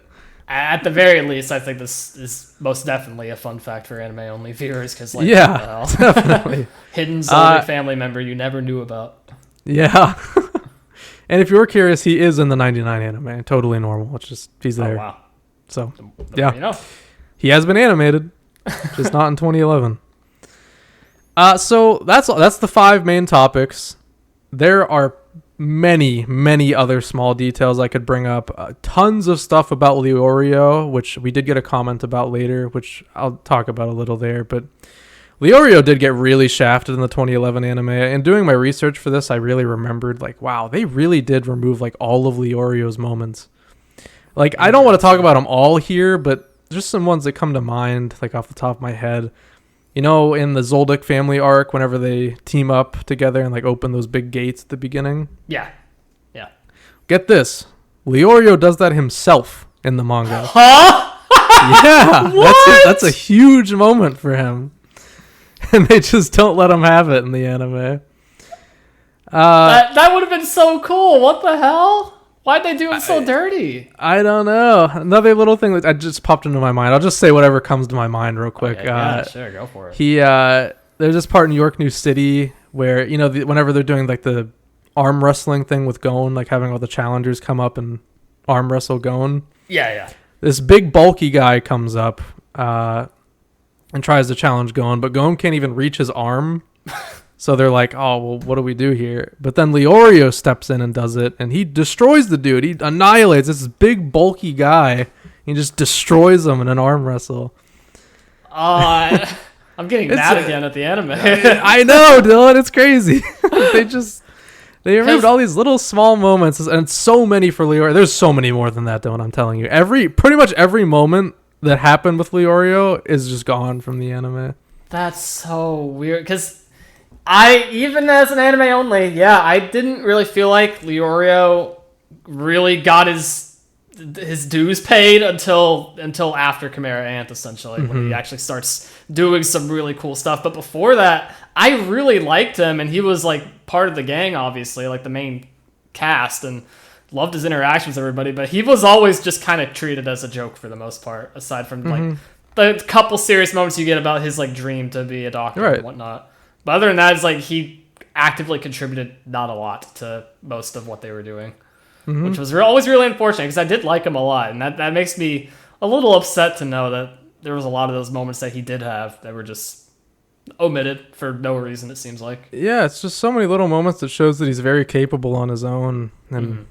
At the very least, I think this is most definitely a fun fact for anime-only viewers because, like, yeah, definitely. Hidden Zoldyck family member you never knew about. Yeah. And if you're curious, he is in the 99 anime. Totally normal. It's just, he's there. Oh, wow. So, yeah. You know. He has been animated, just not in 2011. So, that's the 5 main topics. There are many, many other small details I could bring up. Tons of stuff about Leorio, which we did get a comment about later, which I'll talk about a little there. But Leorio did get really shafted in the 2011 anime, and doing my research for this, I really remembered, like, wow, they really did remove, like, all of Leorio's moments. Like, I don't want to talk about them all here, but just some ones that come to mind, like, off the top of my head. You know, in the Zoldyck family arc, whenever they team up together and, like, open those big gates at the beginning? Yeah. Yeah. Get this. Leorio does that himself in the manga. Huh? Yeah. That's a huge moment for him. And they just don't let him have it in the anime. That would have been so cool. What the hell? Why'd they do it so dirty? I don't know. Another little thing that just popped into my mind. I'll just say whatever comes to my mind real quick. Okay, yeah, sure, go for it. There's this part in York New City where, you know, whenever they're doing, like, the arm wrestling thing with Gon, like having all the challengers come up and arm wrestle Gon. Yeah. This big bulky guy comes up, and tries to challenge Gon, but Gon can't even reach his arm. So they're like, oh, well, what do we do here? But then Leorio steps in and does it, and he destroys the dude. He annihilates this big, bulky guy. He just destroys him in an arm wrestle. I'm getting mad again at the anime. I know, Dylan. It's crazy. They removed all these little small moments, and so many for Leorio. There's so many more than that, Dylan, I'm telling you. Pretty much every moment that happened with Leorio is just gone from the anime. That's so weird, because even as an anime only, I didn't really feel like Leorio really got his dues paid until after Chimera Ant, essentially, when he actually starts doing some really cool stuff. But before that, I really liked him, and he was, like, part of the gang, obviously, like the main cast, and loved his interactions with everybody, but he was always just kind of treated as a joke for the most part, aside from like the couple serious moments you get about his, like, dream to be a doctor and whatnot. But other than that, it's like he actively contributed not a lot to most of what they were doing, which was always really unfortunate because I did like him a lot, and that makes me a little upset to know that there was a lot of those moments that he did have that were just omitted for no reason, it seems like. Yeah, it's just so many little moments that shows that he's very capable on his own, and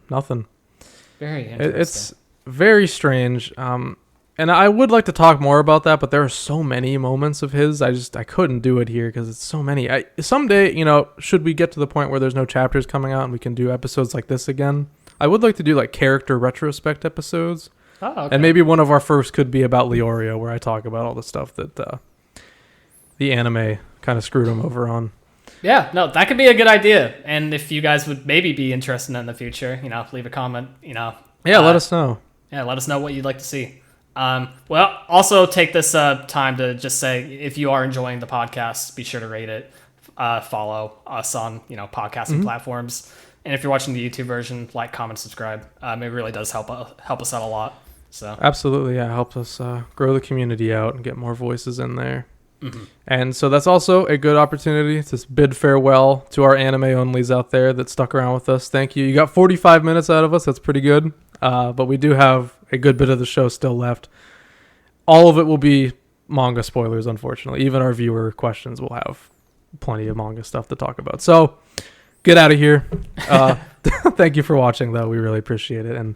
nothing. Very interesting. It's very strange. And I would like to talk more about that, but there are so many moments of his. I couldn't do it here because it's so many. Someday, you know, should we get to the point where there's no chapters coming out and we can do episodes like this again, I would like to do, like, character retrospect episodes. Oh, okay. And maybe one of our first could be about Leorio, where I talk about all the stuff that the anime kind of screwed him over on. Yeah, no, that could be a good idea. And if you guys would maybe be interested in that in the future, you know, leave a comment, you know. Yeah, let us know. Yeah, let us know what you'd like to see. Well, also take this time to just say, if you are enjoying the podcast, be sure to rate it, follow us on podcasting platforms, and if you're watching the YouTube version, like, comment, subscribe. It really does help us out a lot. So absolutely, yeah, helps us grow the community out and get more voices in there. And so that's also a good opportunity to bid farewell to our anime onlys out there that stuck around with us. Thank you. You got 45 minutes out of us. That's pretty good. But we do have a good bit of the show still left. All of it will be manga spoilers, unfortunately. Even our viewer questions will have plenty of manga stuff to talk about. So get out of here. Thank you for watching, though. We really appreciate it. And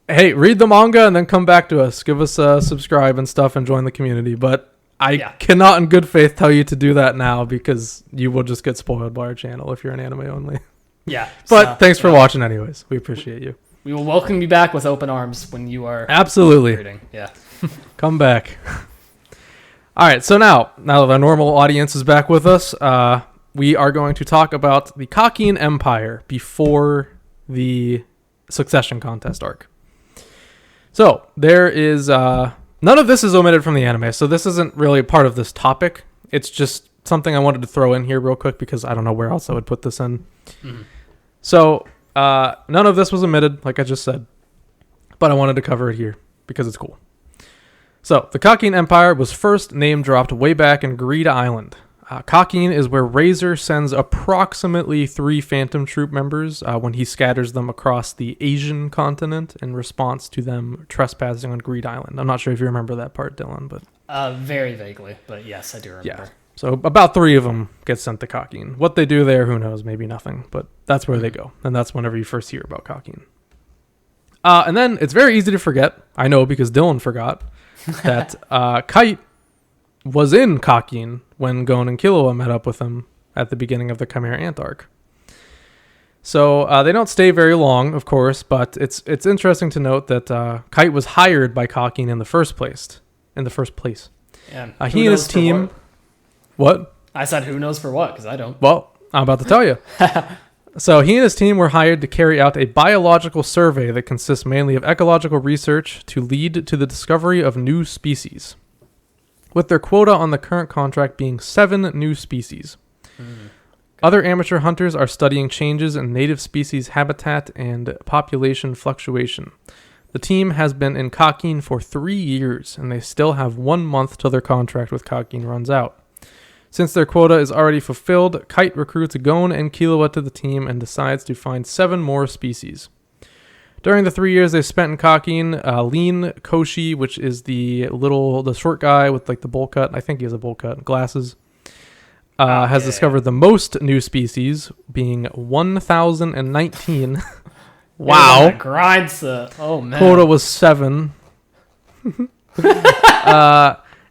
hey, read the manga and then come back to us. Give us a subscribe and stuff and join the community. But I cannot in good faith tell you to do that now, because you will just get spoiled by our channel if you're an anime only. Yeah. But thanks for watching anyways. We appreciate you. We will welcome you back with open arms when you are absolutely reading. Yeah. Come back. All right, so now that our normal audience is back with us, we are going to talk about the Kakin Empire before the Succession Contest arc. So there is none of this is omitted from the anime, so this isn't really part of this topic. It's just something I wanted to throw in here real quick because I don't know where else I would put this in. So none of this was omitted, like I just said, but I wanted to cover it here because it's cool. So the Kakin Empire was first name-dropped way back in Greed Island. Kakin is where Razor sends approximately 3 Phantom Troop members when he scatters them across the Asian continent in response to them trespassing on Greed Island. I'm not sure if you remember that part, Dylan, but very vaguely, but yes, I do remember. Yeah. So about 3 of them get sent to Kakin. What they do there, who knows? Maybe nothing, but that's where they go, and that's whenever you first hear about Kakin. And then it's very easy to forget. I know because Dylan forgot that Kite was in Kakin when Gon and Killua met up with him at the beginning of the Chimera Ant arc. So they don't stay very long, of course, but it's interesting to note that Kite was hired by Kakin in the first place. Yeah. He and his team. What? I said who knows for what, because I don't. Well, I'm about to tell you. So he and his team were hired to carry out a biological survey that consists mainly of ecological research to lead to the discovery of new species, with their quota on the current contract being 7 new species. Other amateur hunters are studying changes in native species habitat and population fluctuation. The team has been in Kakin for 3 years, and they still have 1 month till their contract with Kakin runs out. Since their quota is already fulfilled, Kite recruits Gon and Killua to the team and decides to find 7 more species. During the 3 years they spent in Kakin, Lean Koshi, which is the short guy with like the bowl cut, I think he has a bowl cut, glasses, has discovered the most new species, being 1,019. Wow. Oh man. Quota was 7.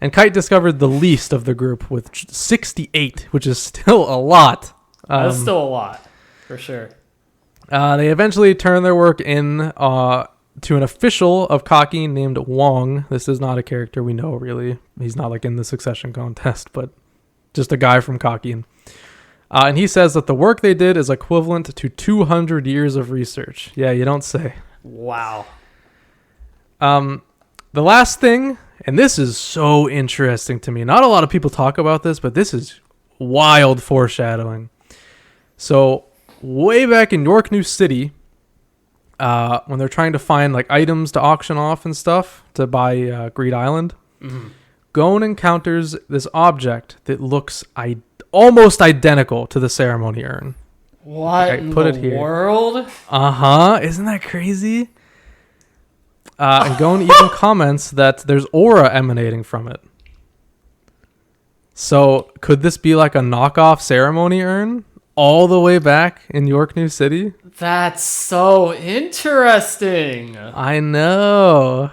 And Kite discovered the least of the group with 68, which is still a lot. That's still a lot, for sure. They eventually turned their work in to an official of Kakin named Wong. This is not a character we know, really. He's not like in the Succession Contest, but just a guy from Kakin. And he says that the work they did is equivalent to 200 years of research. Yeah, you don't say. Wow. The last thing, and this is so interesting to me. Not a lot of people talk about this, but this is wild foreshadowing. So way back in York New City, when they're trying to find like items to auction off and stuff to buy Greed Island, Gon encounters this object that looks almost identical to the ceremony urn. What in the world? Isn't that crazy? And Gon even comments that there's aura emanating from it. So could this be like a knockoff ceremony urn all the way back in York New City? That's so interesting. I know.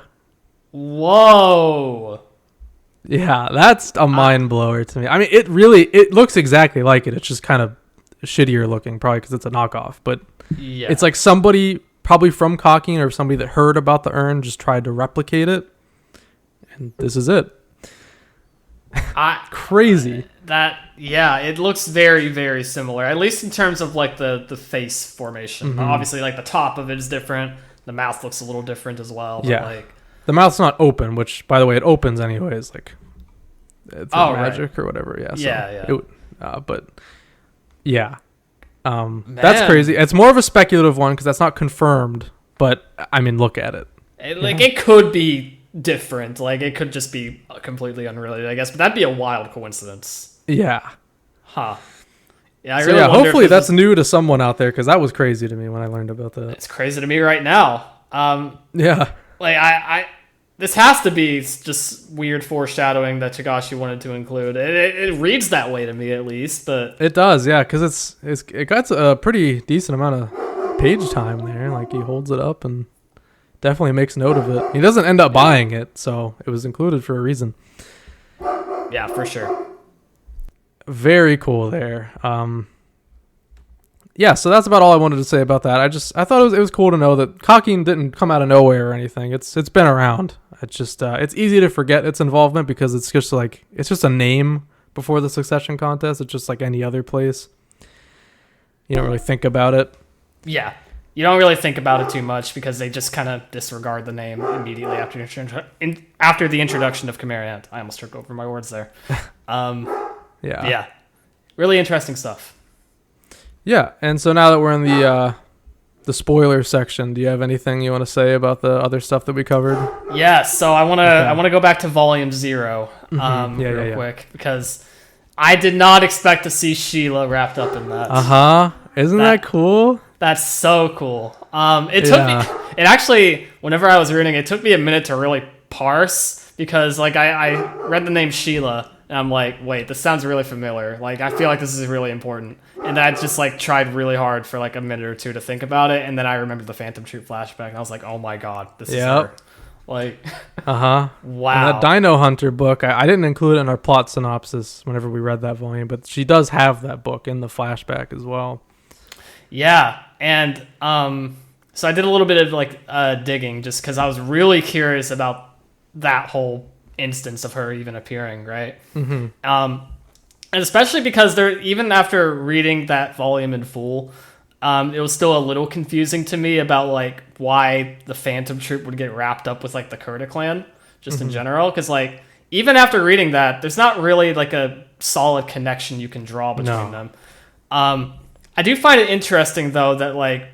Whoa. Yeah, that's a mind blower to me. I mean, it looks exactly like it. It's just kind of shittier looking, probably because it's a knockoff. But yeah, it's like somebody probably from Kakin or somebody that heard about the urn just tried to replicate it, and this is it. Crazy. It looks very, very similar, at least in terms of like the face formation. Obviously, like the top of it is different. The mouth looks a little different as well. But yeah, like the mouth's not open, which, by the way, it opens anyways, like it's magic or whatever. Yeah. So yeah. But yeah, that's crazy. It's more of a speculative one because that's not confirmed. But I mean, look at it. It could be different. Like it could just be completely unrelated, I guess. But that'd be a wild coincidence. Yeah. Huh. Yeah. I really wonder hopefully that's new to someone out there because that was crazy to me when I learned about that. It's crazy to me right now. Yeah. Like I this has to be just weird foreshadowing that Togashi wanted to include. It reads that way to me at least, but it does, yeah, because it got a pretty decent amount of page time there. Like he holds it up and definitely makes note of it. He doesn't end up buying it, so it was included for a reason. Yeah, for sure. Very cool there. Yeah, so that's about all I wanted to say about that. I thought it was cool to know that Kakin didn't come out of nowhere or anything. It's been around. It's just it's easy to forget its involvement because it's just a name before the Succession contest. It's just like any other place. You don't really think about it. Yeah, you don't really think about it too much because they just kind of disregard the name immediately after the introduction of Chimera Ant. I almost took over my words there. Yeah, really interesting stuff. Yeah, and so now that we're in the spoiler section, do you have anything you want to say about the other stuff that we covered? Yeah, so I want to go back to Volume 0 real quick because I did not expect to see Sheila wrapped up in that. Isn't that cool? That's so cool. It took me. It actually, whenever I was reading, it took me a minute to really parse because like I read the name Sheila. And I'm like, wait, this sounds really familiar. Like, I feel like this is really important. And I just, like, tried really hard for, like, a minute or two to think about it. And then I remembered the Phantom Troop flashback. And I was like, oh, my God, this is her. Like, wow. And that Dino Hunter book, I didn't include it in our plot synopsis whenever we read that volume. But she does have that book in the flashback as well. Yeah. And so I did a little bit of, like, digging just because I was really curious about that whole instance of her even appearing, right? Mm-hmm. And especially because even after reading that volume in full, it was still a little confusing to me about like why the Phantom Troop would get wrapped up with like the Kurta clan just in general, because like even after reading that, there's not really like a solid connection you can draw between them. I do find it interesting though that like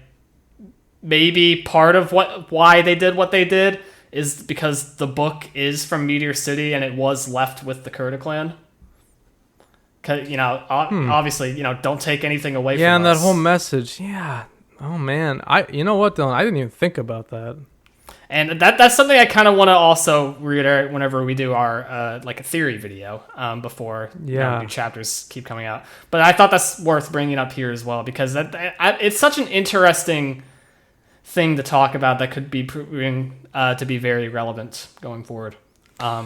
maybe part of why they did what they did is because the book is from Meteor City and it was left with the Kurta clan. Cause, obviously, don't take anything away from us. Yeah, and that whole message. Yeah. Oh, man. You know what, Dylan? I didn't even think about that. And that's something I kind of want to also reiterate whenever we do our like a theory video before new chapters keep coming out. But I thought that's worth bringing up here as well because it's such an interesting thing to talk about that could be proving to be very relevant going forward, at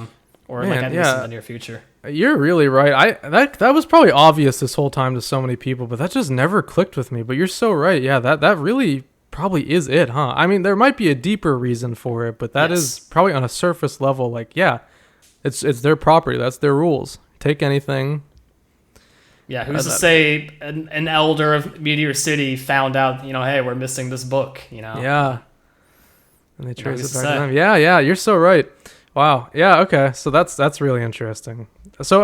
least in the near future. You're really right. That was probably obvious this whole time to so many people, but that just never clicked with me. But you're so right. Yeah, that really probably is it, huh? I mean, there might be a deeper reason for it, but that is probably on a surface level. Like, yeah, it's their property. That's their rules. Take anything. Yeah, who's to say an elder of Meteor City found out, hey, we're missing this book, Yeah. And they trace it back to them. Yeah, you're so right. Wow. Yeah, okay. So that's really interesting. So,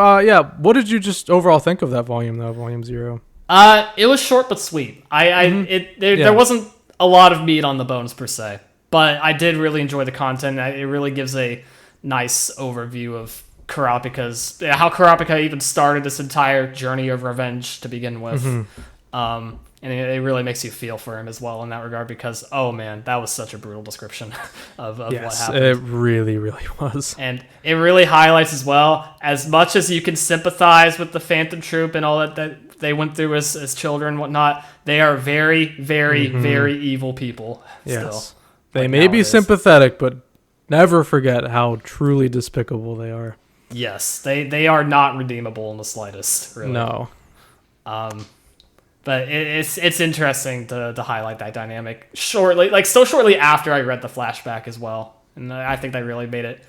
what did you just overall think of that volume, though, Volume 0? It was short but sweet. There wasn't a lot of meat on the bones, per se. But I did really enjoy the content. It really gives a nice overview of Kurapika's how Kurapika even started this entire journey of revenge to begin with, and it really makes you feel for him as well in that regard because oh man, that was such a brutal description of what happened. It really was, and it really highlights as well as much as you can sympathize with the Phantom Troop and all that they went through as children and whatnot. They are very, very, very evil people. Yes, they may be sympathetic, but never forget how truly despicable they are. Yes, they are not redeemable in the slightest, really. No. But it's interesting to highlight that dynamic shortly after I read the flashback as well. And I think that really made it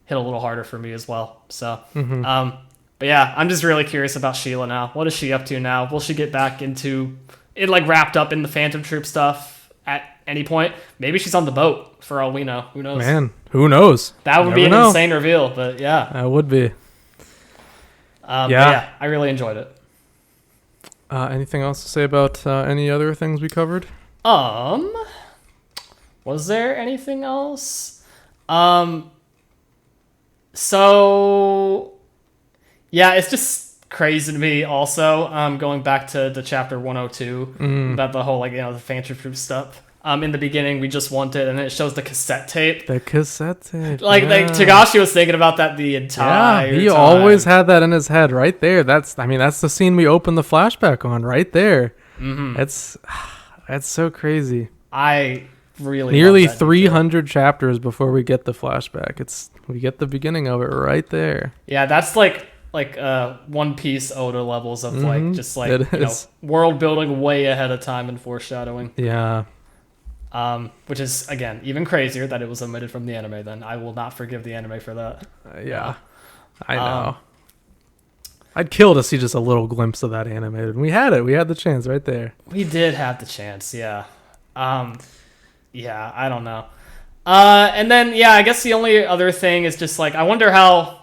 hit a little harder for me as well. So, but yeah, I'm just really curious about Sheila now. What is she up to now? Will she get back into it, like wrapped up in the Phantom Troop stuff at any point? Maybe she's on the boat for all we know. Who knows? Man, Who knows? That would be an insane reveal, but yeah. That would be. Yeah, I really enjoyed it. Anything else to say about any other things we covered? Was there anything else? So yeah, it's just crazy to me also, going back to the chapter 102 about the whole, the Phantom Troop stuff. In the beginning, we just wanted, and it shows the cassette tape. The cassette tape. Like Togashi was thinking about that the entire time. He always had that in his head right there. That's the scene we opened the flashback on right there. Mm-hmm. That's so crazy. I really nearly 300 chapters before we get the flashback. We get the beginning of it right there. Yeah, that's like One Piece Oda levels of world building way ahead of time and foreshadowing. Yeah. Which is, again, even crazier that it was omitted from the anime. Then I will not forgive the anime for that. Yeah, I know. I'd kill to see just a little glimpse of that animated. We had it. We had the chance right there. We did have the chance. Yeah. Yeah. I don't know. And then I guess the only other thing is just I wonder how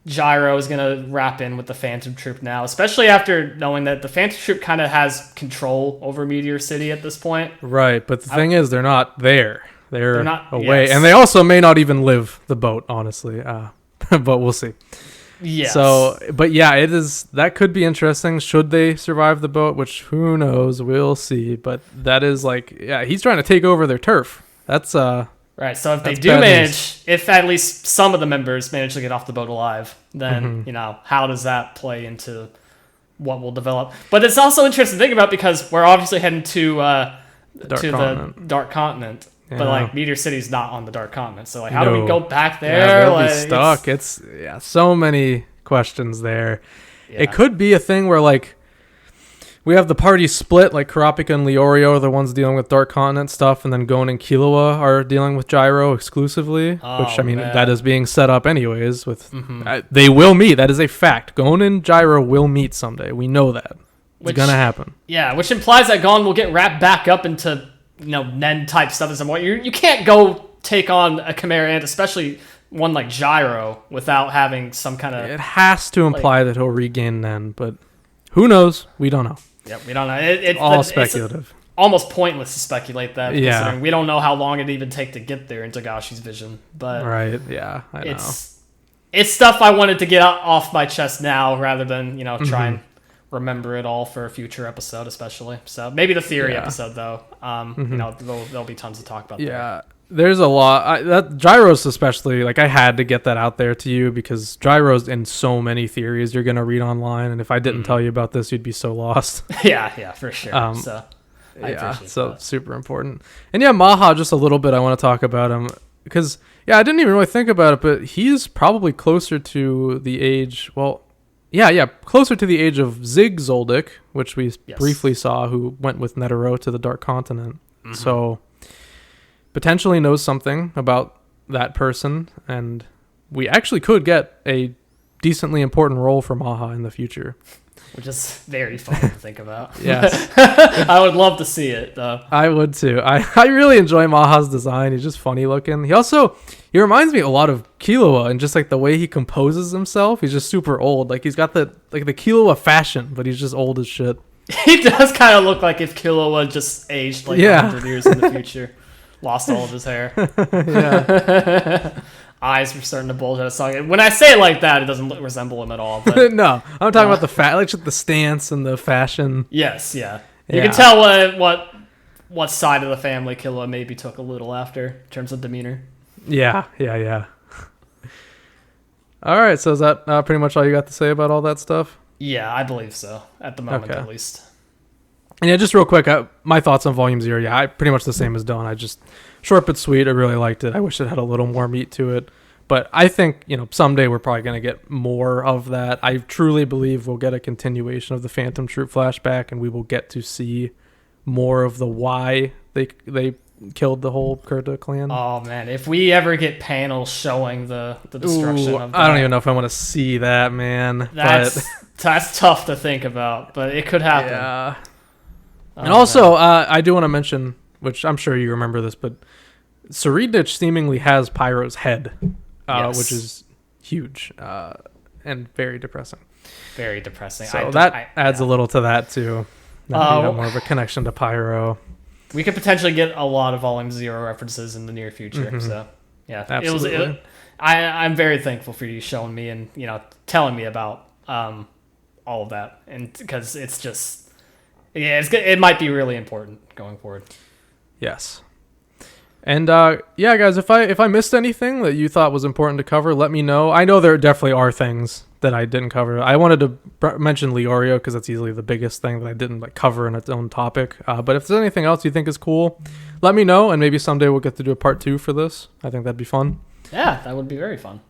Gyro is going to wrap in with the Phantom Troop now, especially after knowing that the Phantom Troop kind of has control over Meteor City at this point. Right, but the thing is, they're not there. They're not away. Yes. And they also may not even live the boat, honestly. But we'll see. Yes. So, but yeah, that could be interesting. Should they survive the boat? Which, who knows? We'll see. But that is he's trying to take over their turf. That's right, so if they do manage, if at least some of the members manage to get off the boat alive, then, how does that play into what will develop? But it's also interesting to think about because we're obviously heading to the Dark Continent, but, Meteor City's not on the Dark Continent, so, how do we go back there? Yeah, we'll be stuck. It's so many questions there. Yeah. It could be a thing where, we have the party split, Kurapika and Leorio are the ones dealing with Dark Continent stuff, and then Gon and Killua are dealing with Gyro exclusively, that is being set up anyways. They will meet. That is a fact. Gon and Gyro will meet someday. We know that. It's going to happen. Yeah, which implies that Gon will get wrapped back up into, Nen-type stuff in some way. You can't go take on a Chimera Ant, especially one like Gyro, without having some kind of... It has to imply that he'll regain Nen, but who knows? We don't know. Yep, we don't know. It's all speculative. It's almost pointless to speculate that. Yeah. Considering we don't know how long it'd even take to get there in Togashi's vision. But right, yeah, I know. It's stuff I wanted to get off my chest now rather than, try and remember it all for a future episode, especially. So maybe the theory episode, though. There'll be tons to talk about. Yeah. There's a lot. Gyro's especially, I had to get that out there to you because Gyro's in so many theories you're going to read online. And if I didn't tell you about this, you'd be so lost. Yeah, for sure. So super important. And Maha, just a little bit I want to talk about him because, I didn't even really think about it, but he's probably closer to the age, closer to the age of Zig Zoldyck, which we briefly saw, who went with Netero to the Dark Continent. Mm-hmm. So... potentially knows something about that person, and we actually could get a decently important role for Maha in the future. Which is very fun to think about. Yes. I would love to see it, though. I would, too. I really enjoy Maha's design. He's just funny looking. He reminds me a lot of Killua, and just, the way he composes himself. He's just super old. He's got the Killua fashion, but he's just old as shit. He does kind of look like if Killua just aged, 100 years in the future. Lost all of his hair. Yeah. Eyes were starting to bulge out of socket. When I say it like that, it doesn't resemble him at all. But, no, I'm talking about the stance and the fashion. Yes, yeah. You can tell what side of the family Killua maybe took a little after in terms of demeanor. Yeah. All right, so is that pretty much all you got to say about all that stuff? Yeah, I believe so. At the moment, at least. And just real quick, my thoughts on Volume 0. I pretty much the same as Don. I just, short but sweet, I really liked it. I wish it had a little more meat to it. But I think, someday we're probably going to get more of that. I truly believe we'll get a continuation of the Phantom Troop flashback, and we will get to see more of the why they killed the whole Kurta clan. Oh, man. If we ever get panels showing the destruction of that. I don't even know if I want to see that, man. That's tough to think about, but it could happen. Yeah. And also, I do want to mention, which I'm sure you remember this, but Serednich seemingly has Pyro's head, Yes. which is huge and very depressing. Very depressing. So that adds a little to that too. Now you have more of a connection to Pyro. We could potentially get a lot of Volume 0 references in the near future. So, yeah. Absolutely. I'm very thankful for you showing me and, telling me about all of that. And because it's just, it might be really important going forward. Yes. And guys, if I missed anything that you thought was important to cover, let me know. I know there definitely are things that I didn't cover. I wanted to mention Leorio because that's easily the biggest thing that I didn't cover in its own topic. But if there's anything else you think is cool, let me know, and maybe someday we'll get to do a part 2 for this. I think that'd be fun. Yeah, that would be very fun.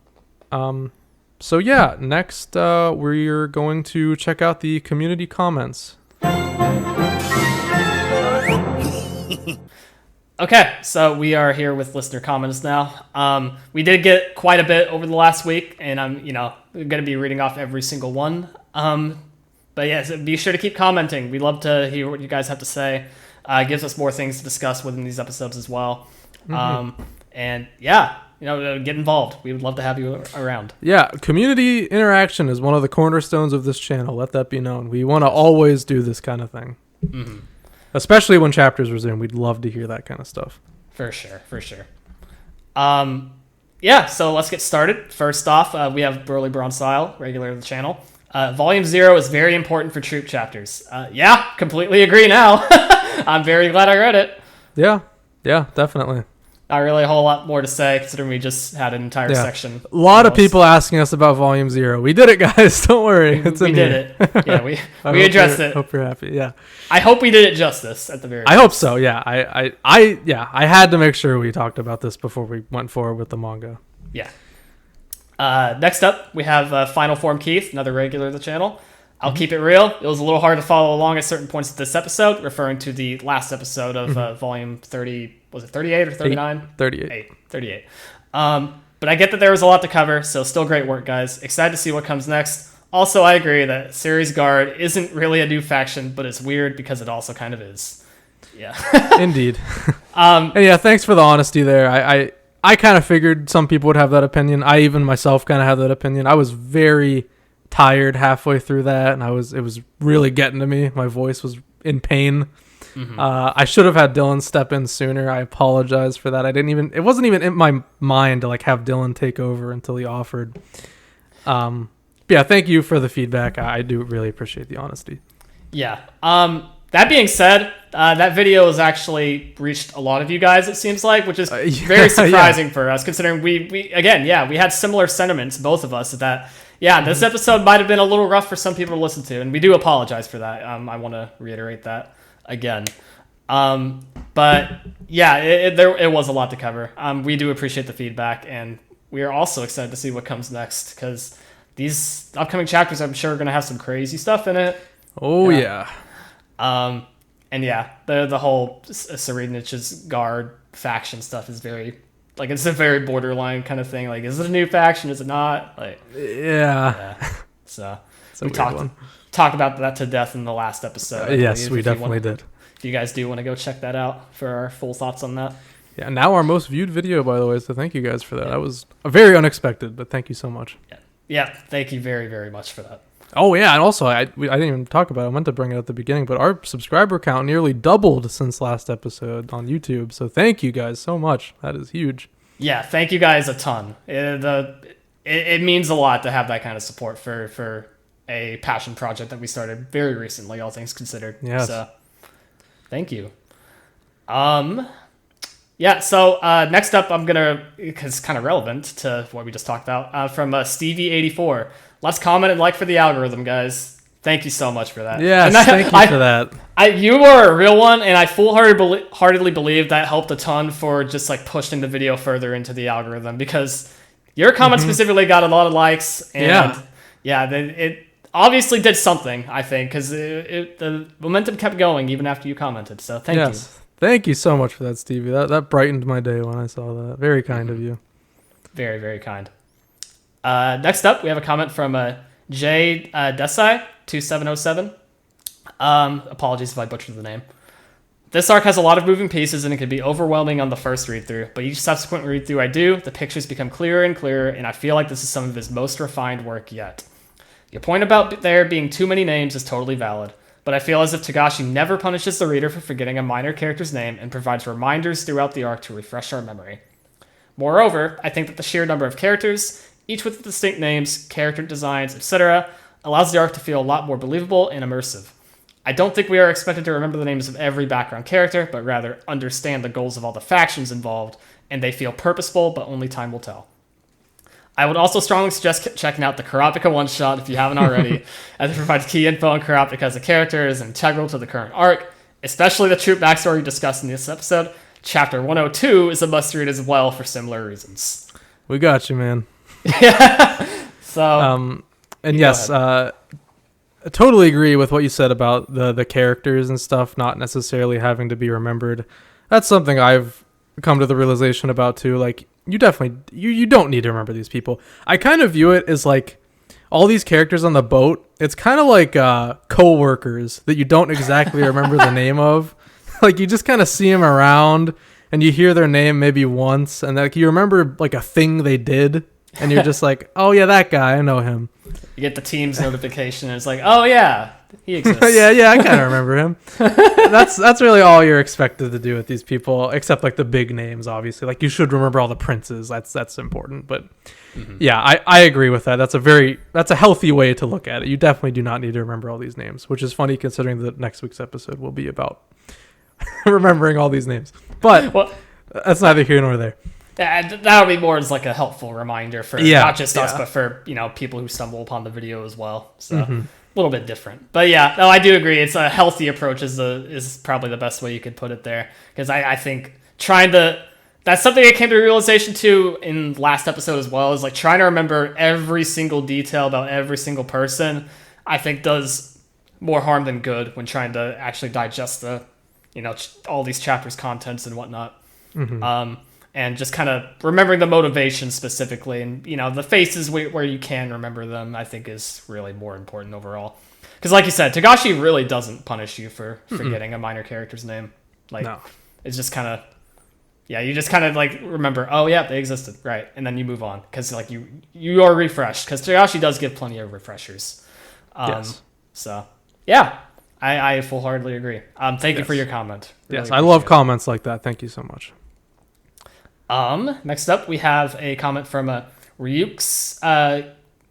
So yeah, next we're going to check out the community comments. Okay, so we are here with listener comments now. We did get quite a bit over the last week, and I'm, going to be reading off every single one. But yes, be sure to keep commenting. We'd love to hear what you guys have to say. It gives us more things to discuss within these episodes as well. And yeah, get involved. We would love to have you around. Yeah, community interaction is one of the cornerstones of this channel. Let that be known. We want to always do this kind of thing. Mm-hmm. Especially when chapters resume. We'd love to hear that kind of stuff. For sure. So let's get started. First off, we have Burly Bronzile, regular of the channel. Volume 0 is very important for troop chapters. Completely agree now. I'm very glad I read it. Yeah, definitely. Not really a whole lot more to say, considering we just had an entire section. A lot of people asking us about Volume 0. We did it, guys. Don't worry. We did it. Yeah, we addressed it. Hope you're happy. Yeah. I hope we did it justice at the very least. I hope so. Yeah. I had to make sure we talked about this before we went forward with the manga. Yeah. Next up, we have Final Form Keith, another regular of the channel. I'll keep it real. It was a little hard to follow along at certain points of this episode, referring to the last episode of Volume 30. Was it 38 or 39? 38. But I get that there was a lot to cover, so still great work, guys. Excited to see what comes next. Also, I agree that Series Guard isn't really a new faction, but it's weird because it also kind of is. Yeah. Indeed. And yeah, thanks for the honesty there. I kind of figured some people would have that opinion. I even myself kind of have that opinion. I was very tired halfway through that, and it was really getting to me. My voice was in pain. Mm-hmm. I should have had Dylan step in sooner. I apologize for that. It wasn't even in my mind to have Dylan take over until he offered. Yeah, thank you for the feedback. I do really appreciate the honesty. Yeah. That being said, that video has actually reached a lot of you guys, it seems like, which is very surprising for us, considering we had similar sentiments, both of us, that this episode might have been a little rough for some people to listen to, and we do apologize for that. I want to reiterate that again. But yeah, it was a lot to cover. We do appreciate the feedback, and we are also excited to see what comes next, because these upcoming chapters, I'm sure, are going to have some crazy stuff in it. Oh yeah. And yeah, the whole Serednich's guard faction stuff is very, it's a very borderline kind of thing. Is it a new faction? Is it not? Yeah. So we talked about that to death in the last episode. Yes, we definitely did. If you guys do want to go check that out for our full thoughts on that. Yeah, now our most viewed video, by the way, so thank you guys for that. Yeah. That was very unexpected, but thank you so much. Yeah, thank you very, very much for that. Oh, yeah, and also, I didn't even talk about it. I meant to bring it at the beginning, but our subscriber count nearly doubled since last episode on YouTube, so thank you guys so much. That is huge. Yeah, thank you guys a ton. It means a lot to have that kind of support for a passion project that we started very recently, all things considered. Yes. So, thank you. Yeah, so next up, I'm going to, because it's kind of relevant to what we just talked about, from Stevie84. Let's comment and like for the algorithm, guys. Thank you so much for that. Yes, thank you for that. You were a real one, and I full-heartedly believe that helped a ton for just pushing the video further into the algorithm, because your comment specifically got a lot of likes, and it obviously did something, I think, because the momentum kept going even after you commented, so thank you. Thank you so much for that, Stevie. That brightened my day when I saw that. Very kind of you. Very, very kind. Next up, we have a comment from J. Desai 2707. Apologies if I butchered the name. This arc has a lot of moving pieces and it can be overwhelming on the first read-through, but each subsequent read-through I do, the pictures become clearer and clearer, and I feel like this is some of his most refined work yet. Your point about there being too many names is totally valid, but I feel as if Togashi never punishes the reader for forgetting a minor character's name and provides reminders throughout the arc to refresh our memory. Moreover, I think that the sheer number of characters, each with distinct names, character designs, etc., allows the arc to feel a lot more believable and immersive. I don't think we are expected to remember the names of every background character, but rather understand the goals of all the factions involved, and they feel purposeful, but only time will tell. I would also strongly suggest checking out the Kurapika one-shot if you haven't already, as it provides key info on Kurapika as a character is integral to the current arc, especially the troop backstory discussed in this episode. Chapter 102 is a must-read as well for similar reasons. We got you, man. So, and yes, I totally agree with what you said about the characters and stuff not necessarily having to be remembered. That's something I've come to the realization about too. Like, you definitely you don't need to remember these people. I kind of view it as like all these characters on the boat. It's kind of like co-workers that you don't exactly remember the name of. Like, you just kind of see them around and you hear their name maybe once, and like you remember like a thing they did, and you're just like, oh yeah, that guy, I know him. You get the team's notification, and it's like, oh yeah, he exists. yeah, I kind of remember him. That's really all you're expected to do with these people, except like the big names, obviously. Like, you should remember all the princes. That's important. But yeah, I agree with that. That's a healthy way to look at it. You definitely do not need to remember all these names, which is funny considering that next week's episode will be about remembering all these names. But that's neither here nor there. That would be more as like a helpful reminder for not just us, but for people who stumble upon the video as well. So a little bit different, but yeah, no, I do agree. It's a healthy approach is probably the best way you could put it there, because I think that's something I came to a realization too in last episode as well, is like trying to remember every single detail about every single person. I think does more harm than good when trying to actually digest the all these chapters' contents and whatnot. And just kind of remembering the motivation specifically, and the faces where you can remember them, I think is really more important overall. Because like you said, Togashi really doesn't punish you for forgetting a minor character's name. Like, no. It's just kind of, you just kind of like remember, oh yeah, they existed, right? And then you move on, because like you are refreshed, because Togashi does give plenty of refreshers. Yes. So yeah, I full-heartedly agree. Thank you for your comment. Really yes, I love comments like that. Thank you so much. Next up, we have a comment from Ryuk's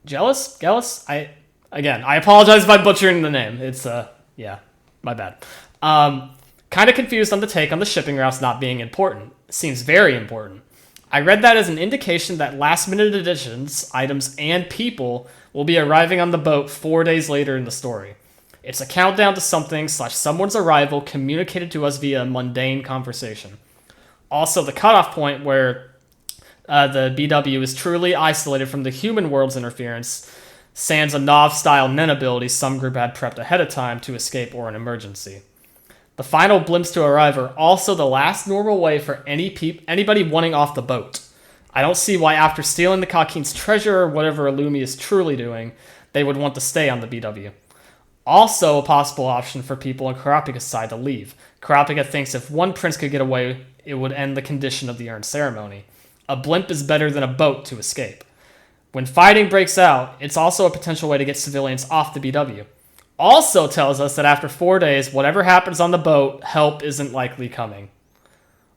Jealous. I apologize if I'm butchering the name. It's my bad. Kind of confused on the take on the shipping routes not being important. Seems very important. I read that as an indication that last-minute additions, items, and people will be arriving on the boat 4 days later in the story. It's a countdown to something/someone's arrival communicated to us via a mundane conversation. Also, the cutoff point where the BW is truly isolated from the human world's interference, sans a Nov-style Nen ability some group had prepped ahead of time to escape or an emergency. The final blimps to arrive are also the last normal way for anybody wanting off the boat. I don't see why after stealing the Kakin's treasure or whatever Illumi is truly doing, they would want to stay on the BW. Also a possible option for people on Kurapika's side to leave. Kurapika thinks if one prince could get away, it would end the condition of the urn ceremony. A blimp is better than a boat to escape. When fighting breaks out, it's also a potential way to get civilians off the BW. Also tells us that after 4 days, whatever happens on the boat, help isn't likely coming.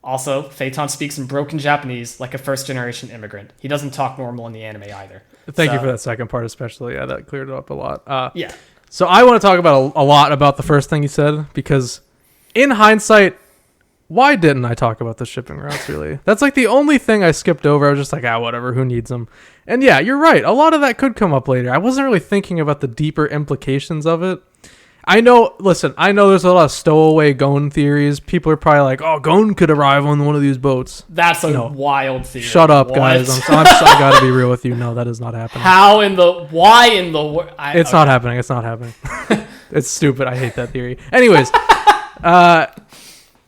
Also, Phaeton speaks in broken Japanese like a first-generation immigrant. He doesn't talk normal in the anime either. Thank you for that second part especially. Yeah, that cleared it up a lot. Yeah. So I want to talk about a lot about the first thing you said, because in hindsight, why didn't I talk about the shipping routes, really? That's like the only thing I skipped over. I was just like, whatever, who needs them? And yeah, you're right. A lot of that could come up later. I wasn't really thinking about the deeper implications of it. I know there's a lot of stowaway Gon theories. People are probably like, oh, Gon could arrive on one of these boats. That's a wild theory. Shut up, guys. I gotta be real with you. No, that is not happening. Why in the world? It's not happening. It's not happening. It's stupid. I hate that theory. Anyways,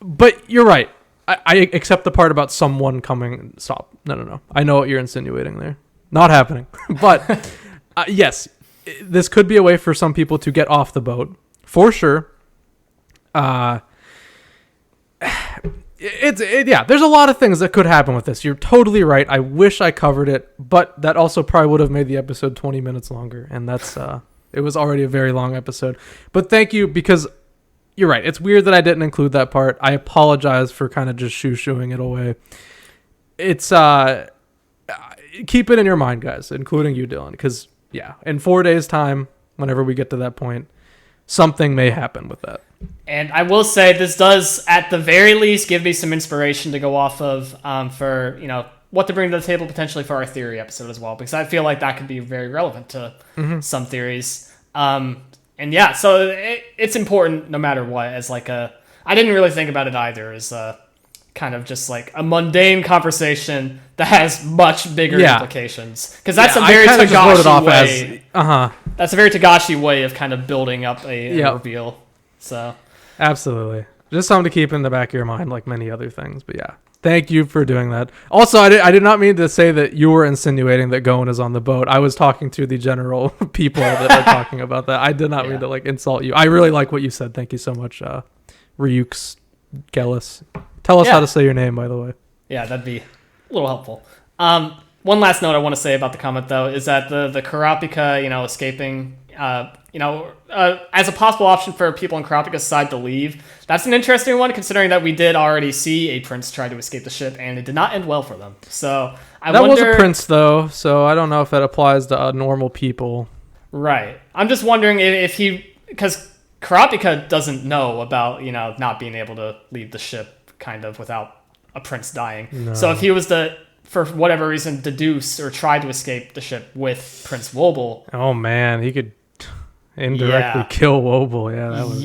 but you're right. I accept the part about someone coming. Stop. No. I know what you're insinuating there. Not happening. But yes, this could be a way for some people to get off the boat. For sure. yeah, there's a lot of things that could happen with this. You're totally right. I wish I covered it, but that also probably would have made the episode 20 minutes longer, and that's it was already a very long episode. But thank you, because you're right. It's weird that I didn't include that part. I apologize for kind of just shoo-shooing it away. It's keep it in your mind, guys, including you, Dylan, because yeah, in 4 days' time, whenever we get to that point, something may happen with that. And I will say this does, at the very least, give me some inspiration to go off of for, what to bring to the table potentially for our theory episode as well, because I feel like that could be very relevant to some theories. And yeah, so it's important no matter what. As like I didn't really think about it either as kind of just like a mundane conversation that has much bigger implications, because that's a very Tagashi way. That's a very Tagashi way of kind of building up a reveal. So absolutely, just something to keep in the back of your mind, like many other things. But yeah, thank you for doing that. Also, I did not mean to say that you were insinuating that Goen is on the boat. I was talking to the general people that are talking about that. I did not mean to like insult you. I really like what you said. Thank you so much, Ryuk's Gellis. Tell us how to say your name, by the way. Yeah, that'd be a little helpful. One last note I want to say about the comment, though, is that the Kurapika, escaping, as a possible option for people on Kurapika's side to leave, that's an interesting one, considering that we did already see a prince try to escape the ship, and it did not end well for them. So that was a prince, though, so I don't know if that applies to normal people. Right. I'm just wondering if because Kurapika doesn't know about, not being able to leave the ship kind of without a prince dying. No. So if he was to, for whatever reason, deduce or try to escape the ship with Prince Wobble. Oh man, he could indirectly kill Wobble. Yeah, that was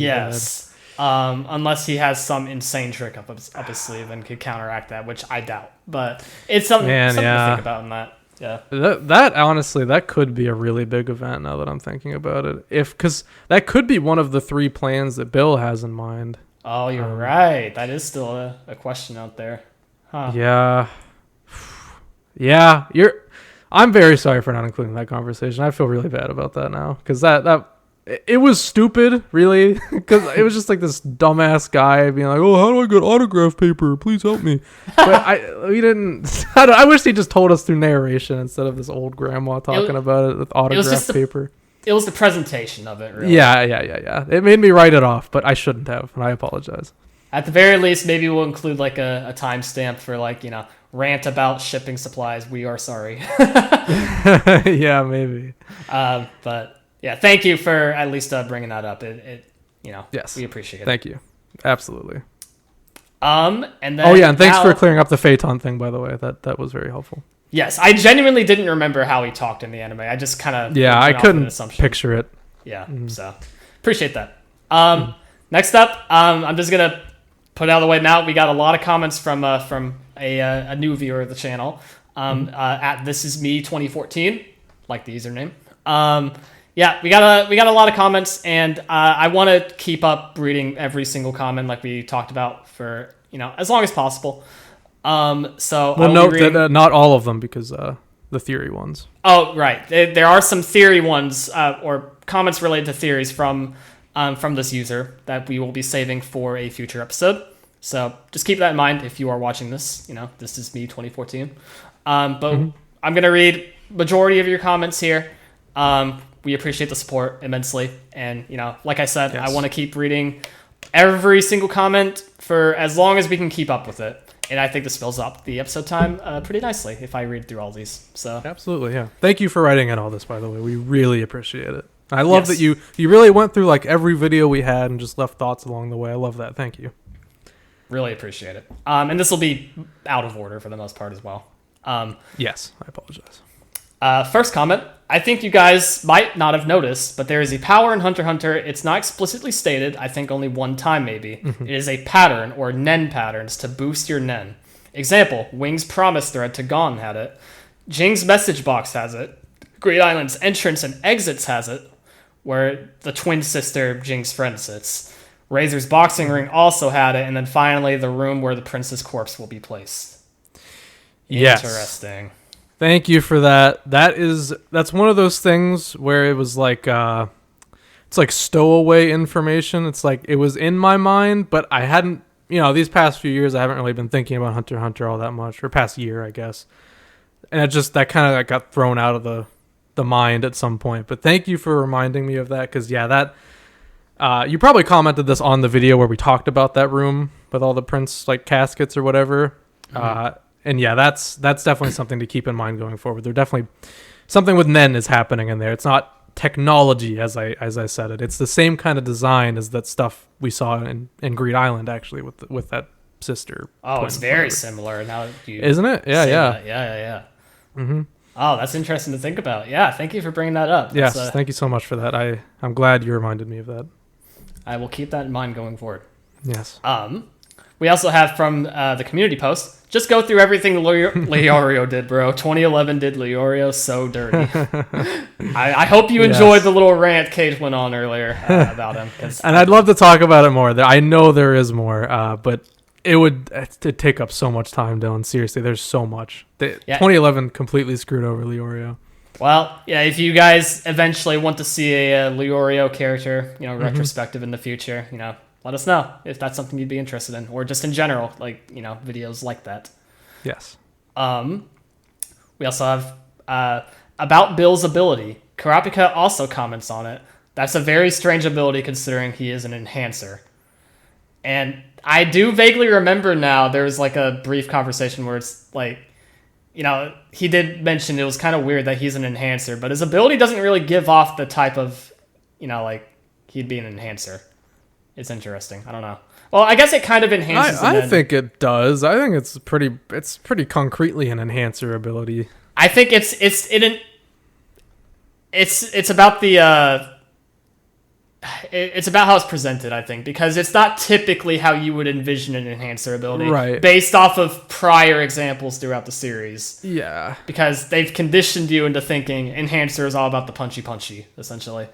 bad. Unless he has some insane trick up his sleeve and could counteract that, which I doubt. But it's something to think about in that. Yeah. That honestly, that could be a really big event now that I'm thinking about it. Because that could be one of the 3 plans that Bill has in mind. Oh, you're right. That is still a question out there. Huh. Yeah. Yeah. I'm very sorry for not including that conversation. I feel really bad about that now. Because it was stupid, really. Because it was just like this dumbass guy being like, oh, how do I get autograph paper? Please help me. But we didn't. I wish he just told us through narration instead of this old grandma talking about it with autograph paper. It was the presentation of it, really. Yeah. It made me write it off, but I shouldn't have, and I apologize. At the very least, maybe we'll include like a timestamp for like, rant about shipping supplies. We are sorry. Yeah, maybe. But yeah, thank you for at least bringing that up. Yes, we appreciate it. Thank you. Absolutely. And then and thanks for clearing up the Phaeton thing, by the way. That was very helpful. Yes, I genuinely didn't remember how he talked in the anime. I just kind of I couldn't picture it. Yeah, so appreciate that. Next up, I'm just gonna put it out of the way now. We got a lot of comments from a new viewer of the channel at This Is Me 2014, like the username. We got a lot of comments, and I want to keep up reading every single comment like we talked about for as long as possible. So we'll note that not all of them, because the theory ones. Oh, right. There are some theory ones or comments related to theories from this user that we will be saving for a future episode. So just keep that in mind if you are watching this. This is me 2014. But I'm going to read majority of your comments here. We appreciate the support immensely. And, like I said, yes. I want to keep reading every single comment for as long as we can keep up with it. And I think this fills up the episode time pretty nicely if I read through all these. So absolutely, yeah. Thank you for writing in all this, by the way. We really appreciate it. I love that you really went through like every video we had and just left thoughts along the way. I love that. Thank you. Really appreciate it. And this will be out of order for the most part as well. Yes, I apologize. First comment. I think you guys might not have noticed, but there is a power in Hunter x Hunter. It's not explicitly stated, I think only one time maybe. It is a pattern, or nen patterns, to boost your nen. Example, Wing's promise thread to Gon had it. Jing's message box has it. Great Island's entrance and exits has it, where the twin sister Jing's friend sits. Razor's boxing ring also had it, and then finally the room where the prince's corpse will be placed. Yes. Interesting. Thank you for that. That's one of those things where it was like it's like stowaway information. It's like it was in my mind, but I hadn't these past few years I haven't really been thinking about Hunter x Hunter all that much, or past year, I guess. And it just, that kind of got thrown out of the mind at some point. But thank you for reminding me of that, because that you probably commented this on the video where we talked about that room with all the prince like caskets or whatever. And that's definitely something to keep in mind going forward. They're definitely something with Nen is happening in there. It's not technology as I said it. It's the same kind of design as that stuff we saw in Greed Island, actually, with that sister. Oh, it's very similar now. Isn't it? Yeah. Yeah. Mm-hmm. Oh, that's interesting to think about. Yeah, thank you for bringing that up. Yes, thank you so much for that. I'm glad you reminded me of that. I will keep that in mind going forward. Yes. We also have from the community post, just go through everything Leorio did, bro. 2011 did Leorio so dirty. I hope you enjoyed the little rant Kaige went on earlier about him. And I'd love to talk about it more. I know there is more, but it'd take up so much time, Dylan. Seriously, there's so much. 2011 completely screwed over Leorio. Well, yeah, if you guys eventually want to see a Leorio character, retrospective in the future, let us know if that's something you'd be interested in, or just in general, like, videos like that. Yes. We also have about Bill's ability. Karapika also comments on it. That's a very strange ability considering he is an enhancer. And I do vaguely remember now there was like a brief conversation where it's like, he did mention it was kind of weird that he's an enhancer, but his ability doesn't really give off the type of, like he'd be an enhancer. It's interesting. I don't know. Well, I guess it kind of enhances. I think it does. I think it's pretty concretely an enhancer ability. I think it's about the it's about how it's presented, I think, because it's not typically how you would envision an enhancer ability, right? Based off of prior examples throughout the series. Yeah. Because they've conditioned you into thinking enhancer is all about the punchy, essentially.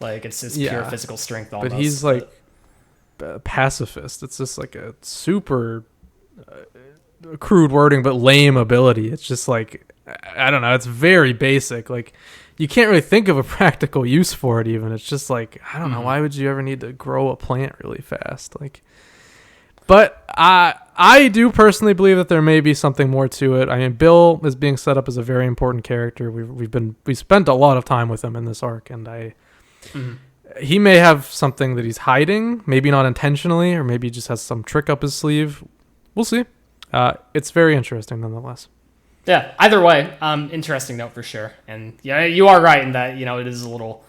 Like it's pure physical strength almost. But he's like pacifist. It's just like a super crude wording, but lame ability. It's just like, I don't know. It's very basic. Like, you can't really think of a practical use for it even. It's just like, I don't know. Why would you ever need to grow a plant really fast? Like, but I do personally believe that there may be something more to it. I mean, Bill is being set up as a very important character. We spent a lot of time with him in this arc, and he may have something that he's hiding, maybe not intentionally, or maybe he just has some trick up his sleeve. We'll see. It's very interesting nonetheless. Yeah, either way, interesting note for sure. And yeah, you are right in that, it is a little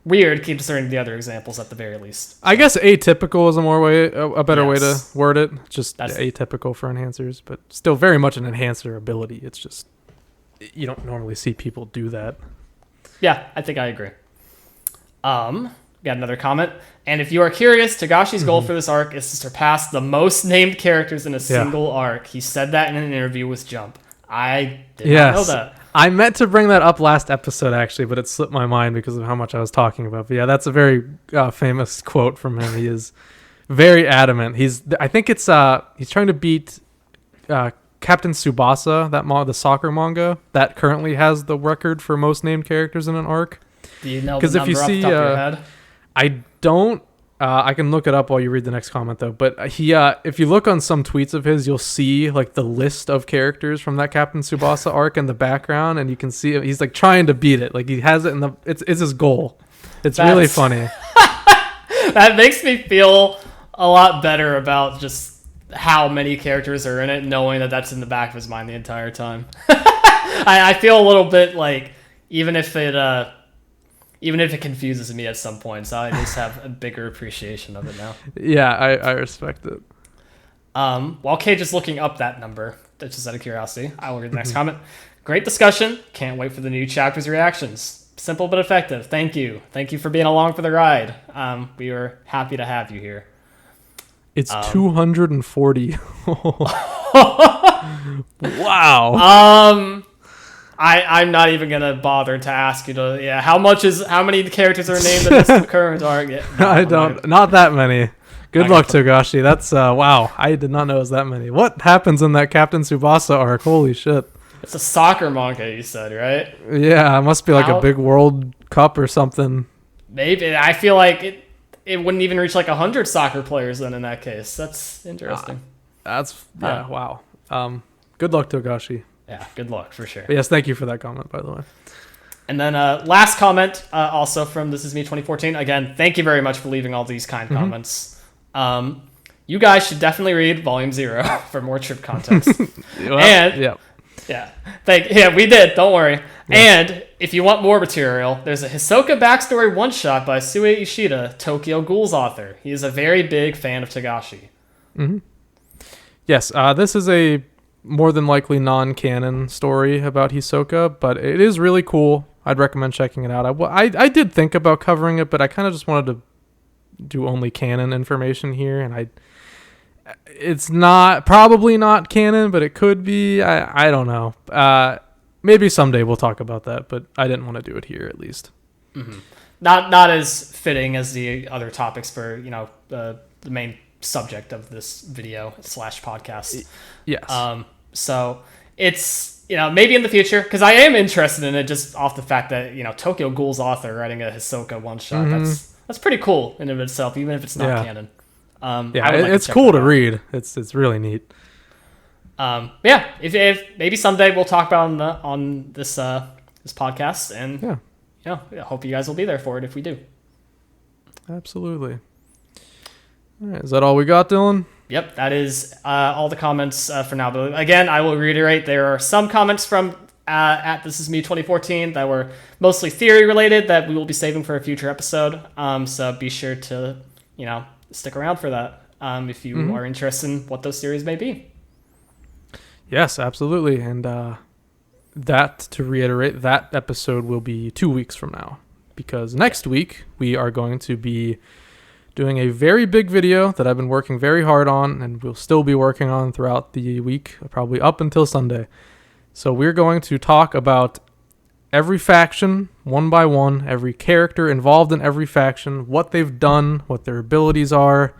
weird considering the other examples at the very least. I guess atypical is a better way to word it. Just atypical for enhancers, but still very much an enhancer ability. It's just, you don't normally see people do that. Yeah, I think I agree. Got another comment. And if you are curious, Togashi's goal for this arc is to surpass the most named characters in a single arc. He said that in an interview with Jump. I did not know that. I meant to bring that up last episode, actually, but it slipped my mind because of how much I was talking about. But yeah, that's a very famous quote from him. He is very adamant. I think it's he's trying to beat Captain Tsubasa, the soccer manga that currently has the record for most named characters in an arc. Do you know the number off the top of your head? I don't. I can look it up while you read the next comment, though. But if you look on some tweets of his, you'll see like the list of characters from that Captain Tsubasa arc in the background, and you can see he's like trying to beat it. Like he has it it's his goal. That's really funny. That makes me feel a lot better about just how many characters are in it, knowing that that's in the back of his mind the entire time. I feel a little bit like even if it confuses me at some points, I just have a bigger appreciation of it now. Yeah, I respect it. While Kaige is looking up that number, just out of curiosity, I will read the next comment. Great discussion. Can't wait for the new chapter's reactions. Simple but effective. Thank you. Thank you for being along for the ride. We were happy to have you here. It's 240. Wow. I'm not even gonna bother to ask you to. How many characters are named in this current arc? Not that many. Good luck, Togashi. That's wow. I did not know it was that many. What happens in that Captain Tsubasa arc? Holy shit! It's a soccer manga, you said, right? Yeah, it must be like a big World Cup or something. Maybe. I feel like it wouldn't even reach like 100 soccer players then in that case. That's interesting. Wow. Good luck, Togashi. Yeah, good luck for sure. But yes, thank you for that comment, by the way. And then last comment, also from This Is Me 2014. Again, thank you very much for leaving all these kind comments. You guys should definitely read Volume 0 for more trip context. Yeah, we did. Don't worry. Yeah. And if you want more material, there's a Hisoka backstory one-shot by Sue Ishida, Tokyo Ghoul's author. He is a very big fan of Togashi. Mm-hmm. Yes, this is a more than likely non-canon story about Hisoka, but it is really cool. I'd recommend checking it out. I did think about covering it, but I kind of just wanted to do only canon information here, and it's probably not canon, but it could be. I don't know. Maybe someday we'll talk about that, but I didn't want to do it here at least. Mm-hmm. Not as fitting as the other topics for the main subject of this video / podcast. Yes. So it's maybe in the future, because I am interested in it just off the fact that Tokyo Ghoul's author writing a Hisoka one shot. That's pretty cool in of itself, even if it's not canon. It's cool to read. It's really neat. If maybe someday we'll talk about on this podcast, and I hope you guys will be there for it if we do. Absolutely. All right, is that all we got, Dylan? Yep, that is all the comments for now. But again, I will reiterate, there are some comments from at This Is Me 2014 that were mostly theory related that we will be saving for a future episode. So be sure to stick around for that if you are interested in what those theories may be. Yes, absolutely. And to reiterate, that episode will be 2 weeks from now, because next week we are going to be doing a very big video that I've been working very hard on, and we'll still be working on throughout the week, probably up until Sunday. So we're going to talk about every faction, one by one, every character involved in every faction, what they've done, what their abilities are,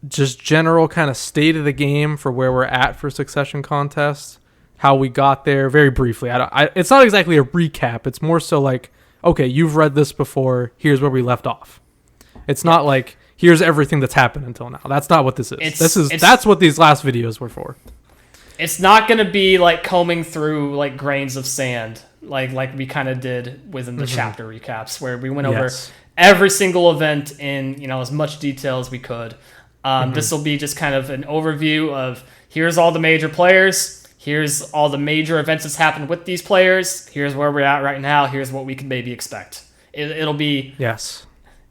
just general kind of state of the game for where we're at for Succession Contest, how we got there, very briefly. It's not exactly a recap. It's more so like, okay, you've read this before, here's where we left off. It's not like, here's everything that's happened until now. That's not what this is. That's what these last videos were for. It's not going to be like combing through like grains of sand, like we kind of did within the chapter recaps, where we went over every single event in as much detail as we could. This will be just kind of an overview of, here's all the major players, here's all the major events that's happened with these players, here's where we're at right now, here's what we can maybe expect. It'll be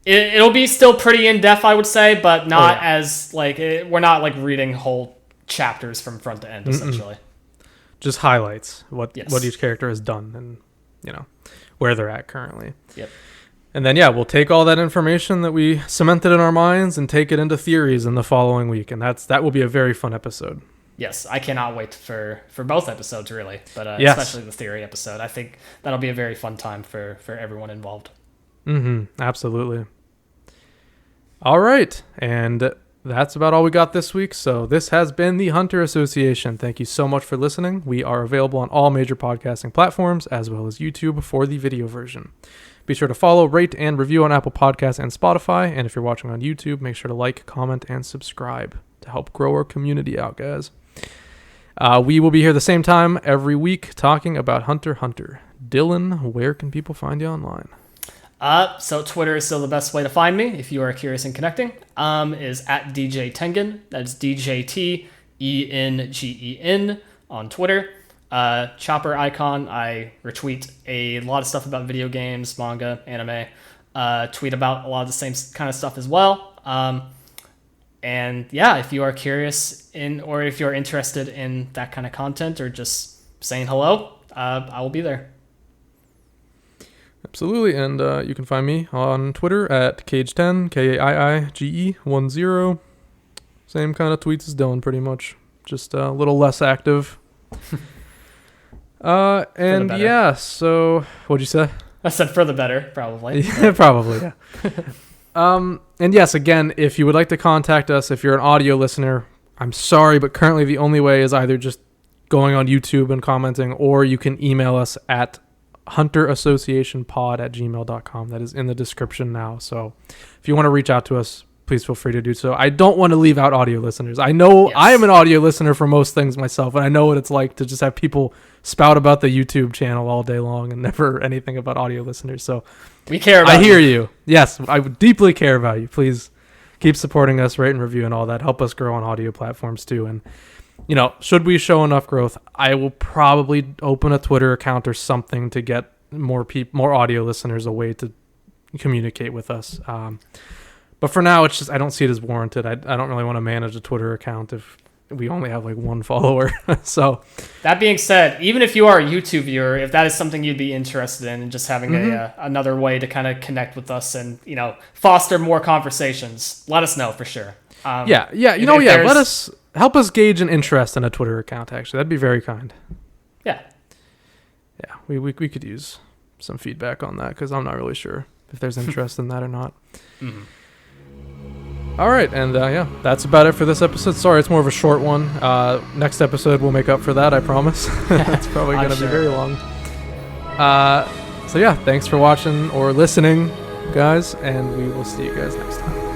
it'll be still pretty in depth, I would say, but not as we're not like reading whole chapters from front to end, essentially. Just highlights what each character has done and where they're at currently. Yep. And then we'll take all that information that we cemented in our minds and take it into theories in the following week, and that will be a very fun episode. Yes, I cannot wait for both episodes, really, but especially the theory episode. I think that'll be a very fun time for everyone involved. Absolutely. All right, and that's about all we got this week. So this has been the Hunter Association. Thank you so much for listening. We are available on all major podcasting platforms, as well as YouTube for the video version. Be sure to follow, rate, and review on Apple Podcasts and Spotify. And if you're watching on YouTube, make sure to like, comment, and subscribe to help grow our community out, guys. We will be here the same time every week talking about Hunter x Hunter. Dylan, where can people find you online? So Twitter is still the best way to find me if you are curious and connecting. Is at DJ Tengen. That's DJTENGEN on Twitter. Chopper icon. I retweet a lot of stuff about video games, manga, anime. Tweet about a lot of the same kind of stuff as well. And if you are curious or if you're interested in that kind of content or just saying hello, I will be there. Absolutely, and you can find me on Twitter at Kaige10, KAIIGE10. Same kind of tweets as Dylan, pretty much. Just a little less active. So what'd you say? I said for the better, probably. Yeah, probably, yeah. And yes, again, if you would like to contact us, if you're an audio listener, I'm sorry, but currently the only way is either just going on YouTube and commenting, or you can email us at hunterassociationpod@gmail.com. That is in the description now. So if you want to reach out to us, please feel free to do so. I don't want to leave out audio listeners. I know I am an audio listener for most things myself, and I know what it's like to just have people spout about the YouTube channel all day long and never anything about audio listeners. So we care about I hear you. Yes, I would deeply care about you. Please keep supporting us, rate and review and all that. Help us grow on audio platforms too. And should we show enough growth, I will probably open a Twitter account or something to get more audio listeners a way to communicate with us. But for now, it's just I don't see it as warranted. I don't really want to manage a Twitter account if we only have like one follower. So that being said, even if you are a YouTube viewer, if that is something you'd be interested in, and just having another way to kind of connect with us and foster more conversations, let us know for sure. Let us help us gauge an interest in a Twitter account. Actually, that'd be very kind. Yeah, we could use some feedback on that because I'm not really sure if there's interest in that or not. Mm-hmm. All right, and that's about it for this episode. Sorry, it's more of a short one. Next episode we'll make up for that, I promise. It's probably going to be very long. So thanks for watching or listening, guys, and we will see you guys next time.